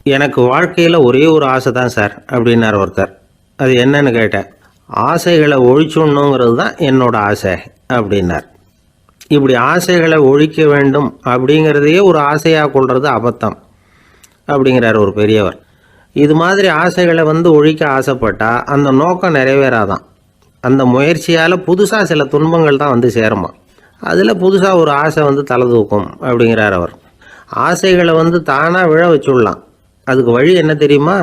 எனக்கு வாழ்க்கையில் ஒரே ஒரு ஆசை தான் சார் அப்படின்னார் ஒருத்தர். அது என்னன்னு கேட்டேன். ஆசைகளை ஒழிச்சுடணுங்கிறது தான் என்னோட ஆசை அப்படின்னார். இப்படி ஆசைகளை ஒழிக்க வேண்டும் அப்படிங்கிறதையே ஒரு ஆசையாக கொள்வது அபத்தம் அப்படிங்கிறார் ஒரு பெரியவர். இது மாதிரி ஆசைகளை ஒழிக்க ஆசைப்பட்டால் அந்த நோக்கம் நிறைவேறாதான். அந்த முயற்சியால் புதுசாக சில துன்பங்கள் தான் சேருமா. அதில் புதுசாக ஒரு ஆசை தலை தூக்கும் அப்படிங்கிறார் அவர். ஆசைகளை தானாக விழ வச்சுடலாம். அதுக்கு வழி என்ன தெரியுமா?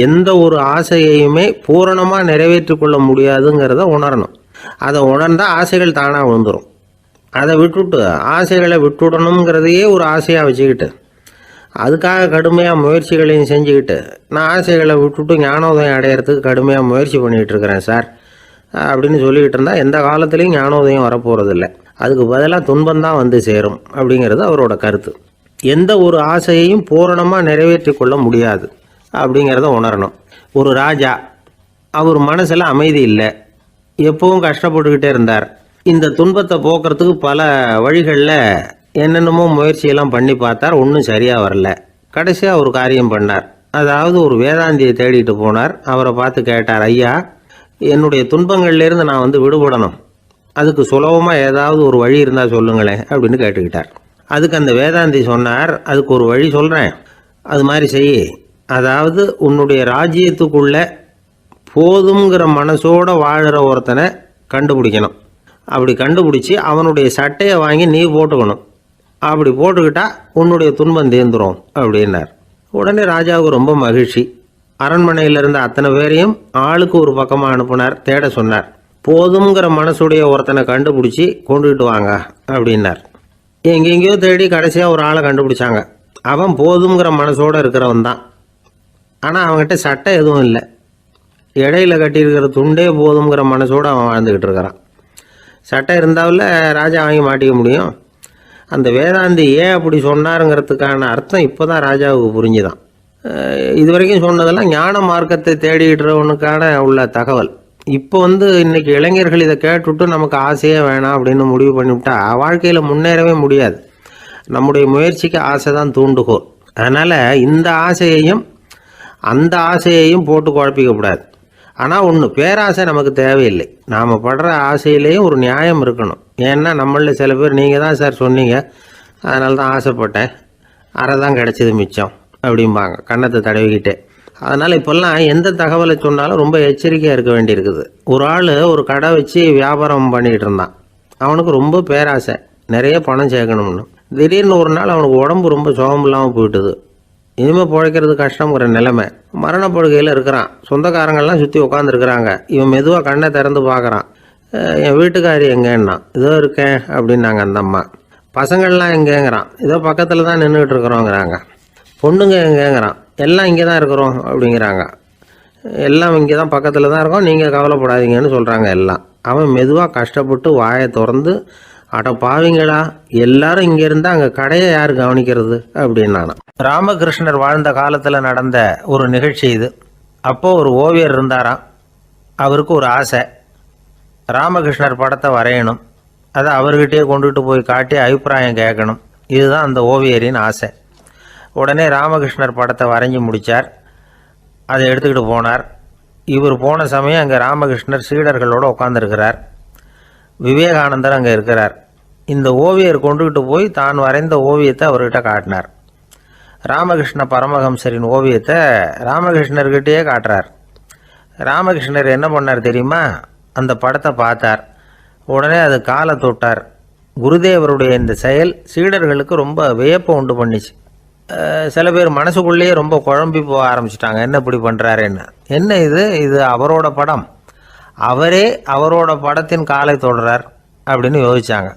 எந்த ஒரு ஆசையையுமே பூரணமாக நிறைவேற்றி கொள்ள முடியாதுங்கிறத உணரணும். அதை உணர்ந்தால் ஆசைகள் தானாக விழுந்துடும். அதை விட்டுட்டு ஆசைகளை விட்டுடணுங்கிறதையே ஒரு ஆசையாக வச்சுக்கிட்டு அதுக்காக கடுமையாக முயற்சிகளையும் செஞ்சுக்கிட்டு நான் ஆசைகளை விட்டுட்டு ஞானோதயம் அடையிறதுக்கு கடுமையாக முயற்சி பண்ணிகிட்டு இருக்கிறேன் சார் அப்படின்னு சொல்லிக்கிட்டு இருந்தால் எந்த காலத்துலேயும் ஞானோதயம் வரப்போகிறதில்ல. அதுக்கு பதிலாக துன்பந்தான் வந்து சேரும் அப்படிங்கிறது அவரோட கருத்து. எந்த ஒரு ஆசையையும் பூரணமாக நிறைவேற்றி கொள்ள முடியாது அப்படிங்கிறத உணரணும். ஒரு ராஜா, அவர் மனசில் அமைதி இல்லை, எப்பவும் கஷ்டப்பட்டுக்கிட்டே இருந்தார். இந்த துன்பத்தை போக்குறதுக்கு பல வழிகளில் என்னென்னமோ முயற்சியெல்லாம் பண்ணி பார்த்தார், ஒன்றும் சரியாக வரல. கடைசியாக ஒரு காரியம் பண்ணார். அதாவது ஒரு வேதாந்தியை தேடிட்டு போனார். அவரை பார்த்து கேட்டார், ஐயா, என்னுடைய துன்பங்கள்லேருந்து நான் வந்து விடுபடணும், அதுக்கு சுலபமாக ஏதாவது ஒரு வழி இருந்தால் சொல்லுங்களேன் அப்படின்னு கேட்டுக்கிட்டார். அதுக்கு அந்த வேதாந்தி சொன்னார், அதுக்கு ஒரு வழி சொல்கிறேன், அது மாதிரி செய். அதாவது உன்னுடைய ராஜ்யத்துக்குள்ளே போதுங்கிற மனசோடு வாழ்கிற ஒருத்தனை கண்டுபிடிக்கணும். அப்படி கண்டுபிடிச்சி அவனுடைய சட்டையை வாங்கி நீ போட்டுக்கணும். அப்படி போட்டுக்கிட்டா உன்னுடைய துன்பம் தீர்ந்துடும் அப்படின்னார். உடனே ராஜாவுக்கு ரொம்ப மகிழ்ச்சி. அரண்மனையில் இருந்த அத்தனை பேரையும் ஆளுக்கு ஒரு பக்கமாக அனுப்புனார், தேட சொன்னார். போதுங்கிற மனசுடைய ஒருத்தனை கண்டுபிடிச்சி கொண்டுகிட்டு வாங்க அப்படின்னார். எங்கெங்கேயோ தேடி கடைசியாக ஒரு ஆளை கண்டுபிடிச்சாங்க. அவன் போதுங்கிற மனசோடு இருக்கிறவன் தான். ஆனால் அவன்கிட்ட சட்டை எதுவும் இல்லை. இடையில கட்டியிருக்கிற துண்டே போதுங்கிற மனசோடு அவன் வாழ்ந்துக்கிட்டு இருக்கிறான். சட்டை இருந்தாவில் ராஜா வாங்கி மாட்டிக்க முடியும். அந்த வேதாந்தி ஏன் அப்படி சொன்னாருங்கிறதுக்கான அர்த்தம் இப்போ தான் ராஜாவுக்கு புரிஞ்சுதான். இது வரைக்கும் சொன்னதெல்லாம் ஞான மார்க்கத்தை தேடிக்கிறவனுக்கான உள்ள தகவல். இப்போ இன்றைக்கி இளைஞர்கள் இதை கேட்டுவிட்டு நமக்கு ஆசையே வேணாம் அப்படின்னு முடிவு பண்ணிவிட்டா வாழ்க்கையில் முன்னேறவே முடியாது. நம்முடைய முயற்சிக்கு ஆசை தான் தூண்டுகோல். அதனால் இந்த ஆசையையும் அந்த ஆசையையும் போட்டு குழப்பிக்கக்கூடாது. ஆனால் ஒன்று, பேராசை நமக்கு தேவையில்லை. நாம் படுற ஆசையிலேயும் ஒரு நியாயம் இருக்கணும். ஏன்னா நம்மளில் சில பேர் நீங்கள் தான் சார் சொன்னீங்க, அதனால தான் ஆசைப்பட்டேன், அரை தான் கிடச்சிது மிச்சம் அப்படிம்பாங்க கன்னத்தை தடவிக்கிட்டே. அதனால் இப்போல்லாம் எந்த தகவலை சொன்னாலும் ரொம்ப எச்சரிக்கையாக இருக்க வேண்டியிருக்குது. ஒரு ஆள் ஒரு கடை வச்சு வியாபாரம் பண்ணிக்கிட்டு இருந்தான். அவனுக்கு ரொம்ப பேராசை, நிறைய பணம் சேர்க்கணும்னு. திடீர்னு ஒரு நாள் அவனுக்கு உடம்பு ரொம்ப சுகம் இல்லாமல் போயிட்டுது. இனிமேல் பிழைக்கிறது கஷ்டங்கிற நிலைமை. மரணப்படுகையில் இருக்கிறான். சொந்தக்காரங்கள்லாம் சுற்றி உட்காந்துருக்குறாங்க. இவன் மெதுவாக கண்ணை திறந்து பார்க்குறான். என் வீட்டுக்காரி எங்கேன்னா, இதோ இருக்கேன் அப்படின்னாங்க அந்த அம்மா. பசங்கள்லாம் எங்கேங்கிறான், இதோ பக்கத்தில் தான் நின்றுக்கிட்டு இருக்கிறோங்கிறாங்க. பொண்ணுங்க எங்கேங்கிறான், எல்லாம் இங்கே தான் இருக்கிறோம் அப்படிங்கிறாங்க. எல்லாம் இங்கே தான் பக்கத்தில் தான் இருக்கோம், நீங்கள் கவலைப்படாதீங்கன்னு சொல்கிறாங்க எல்லாம். அவன் மெதுவாக கஷ்டப்பட்டு வாயை திறந்து, அட பாவிங்களா, எல்லாரும் இங்கே இருந்தால் அங்கே கடையை யார் கவனிக்கிறது அப்படின்னானா. ராமகிருஷ்ணர் வாழ்ந்த காலத்தில் நடந்த ஒரு நிகழ்ச்சி இது. அப்போது ஒரு ஓவியர் இருந்தாராம். அவருக்கு ஒரு ஆசை, ராமகிருஷ்ணர் படத்தை வரையணும். அதை அவர்கிட்டயே கொண்டுகிட்டு போய் காட்டி அபிப்பிராயம் கேட்கணும். இதுதான் அந்த ஓவியரின் ஆசை. உடனே ராமகிருஷ்ணர் படத்தை வரைஞ்சி முடித்தார். அதை எடுத்துக்கிட்டு போனார். இவர் போன சமயம் அங்கே ராமகிருஷ்ணர் சீடர்களோடு உட்காந்துருக்கிறார். விவேகானந்தர் அங்கே இருக்கிறார். இந்த ஓவியர் கொண்டுகிட்டு போய் தான் வரைந்த ஓவியத்தை அவர்கிட்ட காட்டினார். ராமகிருஷ்ண பரமஹம்சரின் ஓவியத்தை ராமகிருஷ்ணர்கிட்டயே காட்டுறார். ராமகிருஷ்ணர் என்ன பண்ணார் தெரியுமா? அந்த படத்தை பார்த்தார். உடனே அது காலை தொட்டார். குருதேவருடைய இந்த செயல் சீடர்களுக்கு ரொம்ப வியப்பை உண்டு பண்ணிச்சு. சில பேர் மனசுக்குள்ளேயே ரொம்ப குழம்பி போக ஆரம்பிச்சிட்டாங்க, என்ன இப்படி பண்ணுறாருன்னு. என்ன இது அவரோட படம், அவரே அவரோட படத்தின் காலை தொடுறார் அப்படின்னு யோசித்தாங்க.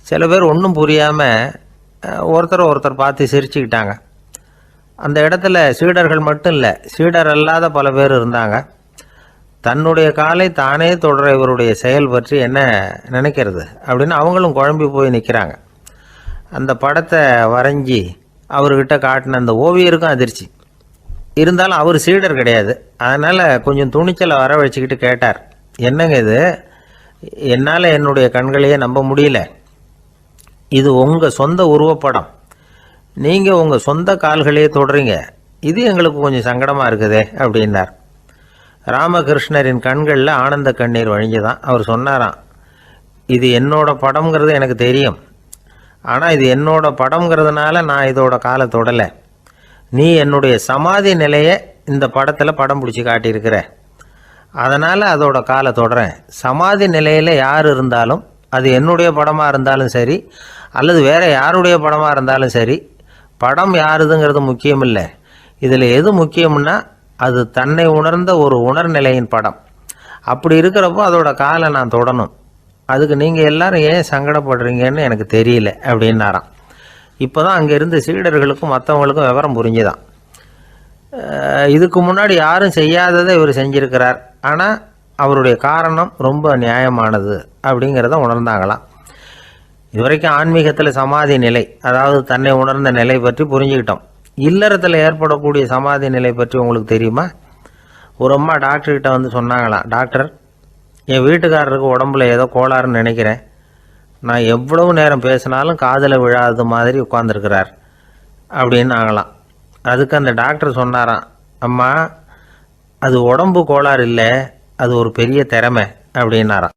சில பேர் ஒன்றும் புரியாமல் ஒருத்தர் பார்த்து சிரிச்சுக்கிட்டாங்க. அந்த இடத்துல சீடர்கள் மட்டும் இல்லை, சீடர் அல்லாத பல பேர் இருந்தாங்க. தன்னுடைய காலை தானே தொடர இவருடைய செயல் பற்றி என்ன நினைக்கிறது அப்படின்னு அவங்களும் குழம்பி போய் நிற்கிறாங்க. அந்த படத்தை வரைஞ்சி அவர்கிட்ட காட்டின அந்த ஓவியருக்கும் அதிர்ச்சி. இருந்தாலும் அவர் சீடர் கிடையாது. அதனால் கொஞ்சம் துணிச்சலை வர வச்சுக்கிட்டு கேட்டார், என்னங்க இது, என்னால் என்னுடைய கண்களையே நம்ப முடியல. இது உங்கள் சொந்த உருவப்படம், நீங்கள் உங்கள் சொந்த கால்களையே தொடுறீங்க, இது எங்களுக்கு கொஞ்சம் சங்கடமாக இருக்குதே அப்படின்னார். ராமகிருஷ்ணரின் கண்களில் ஆனந்த கண்ணீர் வழிஞ்சுதான். அவர் சொன்னாராம், இது என்னோட படம்ங்கிறது எனக்கு தெரியும், ஆனால் இது என்னோட படம்ங்கிறதுனால நான் இதோட காலை தொடலை. நீ என்னுடைய சமாதி நிலையை இந்த படத்தில் படம் பிடிச்சி காட்டியிருக்கிற, அதனால் அதோட காலை தொடறேன். சமாதி நிலையில் யார் இருந்தாலும், அது என்னுடைய படமாக இருந்தாலும் சரி அல்லது வேறு யாருடைய படமாக இருந்தாலும் சரி, படம் யாருதுங்கிறது முக்கியம் இல்லை. இதில் எது முக்கியம்னா அது தன்னை உணர்ந்த ஒரு உணர்நிலையின் படம். அப்படி இருக்கிறப்போ அதோட காலை நான் தொடணும். அதுக்கு நீங்கள் எல்லாரும் ஏன் சங்கடப்படுறீங்கன்னு எனக்கு தெரியல அப்படின்னாராம். இப்போ தான் அங்கே இருந்த சீடர்களுக்கும் மற்றவங்களுக்கும் விவரம் புரிஞ்சுதான். இதுக்கு முன்னாடி யாரும் செய்யாததை இவர் செஞ்சிருக்கிறார், ஆனால் அவருடைய காரணம் ரொம்ப நியாயமானது அப்படிங்கிறத உணர்ந்தாங்களாம். இதுவரைக்கும் ஆன்மீகத்தில் சமாதி நிலை, அதாவது தன்னை உணர்ந்த நிலை பற்றி புரிஞ்சுக்கிட்டோம். இல்லறத்தில் ஏற்படக்கூடிய சமாதி நிலை பற்றி உங்களுக்கு தெரியுமா? ஒரு அம்மா டாக்டர்கிட்ட வந்து சொன்னாங்களாம், டாக்டர், என் வீட்டுக்காரருக்கு உடம்புல ஏதோ கோளாறுன்னு நினைக்கிறேன், நான் எவ்வளவு நேரம் பேசினாலும் காதில் விழாதது மாதிரி உட்காந்துருக்கிறார் அப்படின்னு ஆகலாம். அதுக்கு அந்த டாக்டர் சொன்னாராம், அம்மா அது உடம்பு கோளாறு இல்லை, அது ஒரு பெரிய திறமை அப்படின்னாராம்.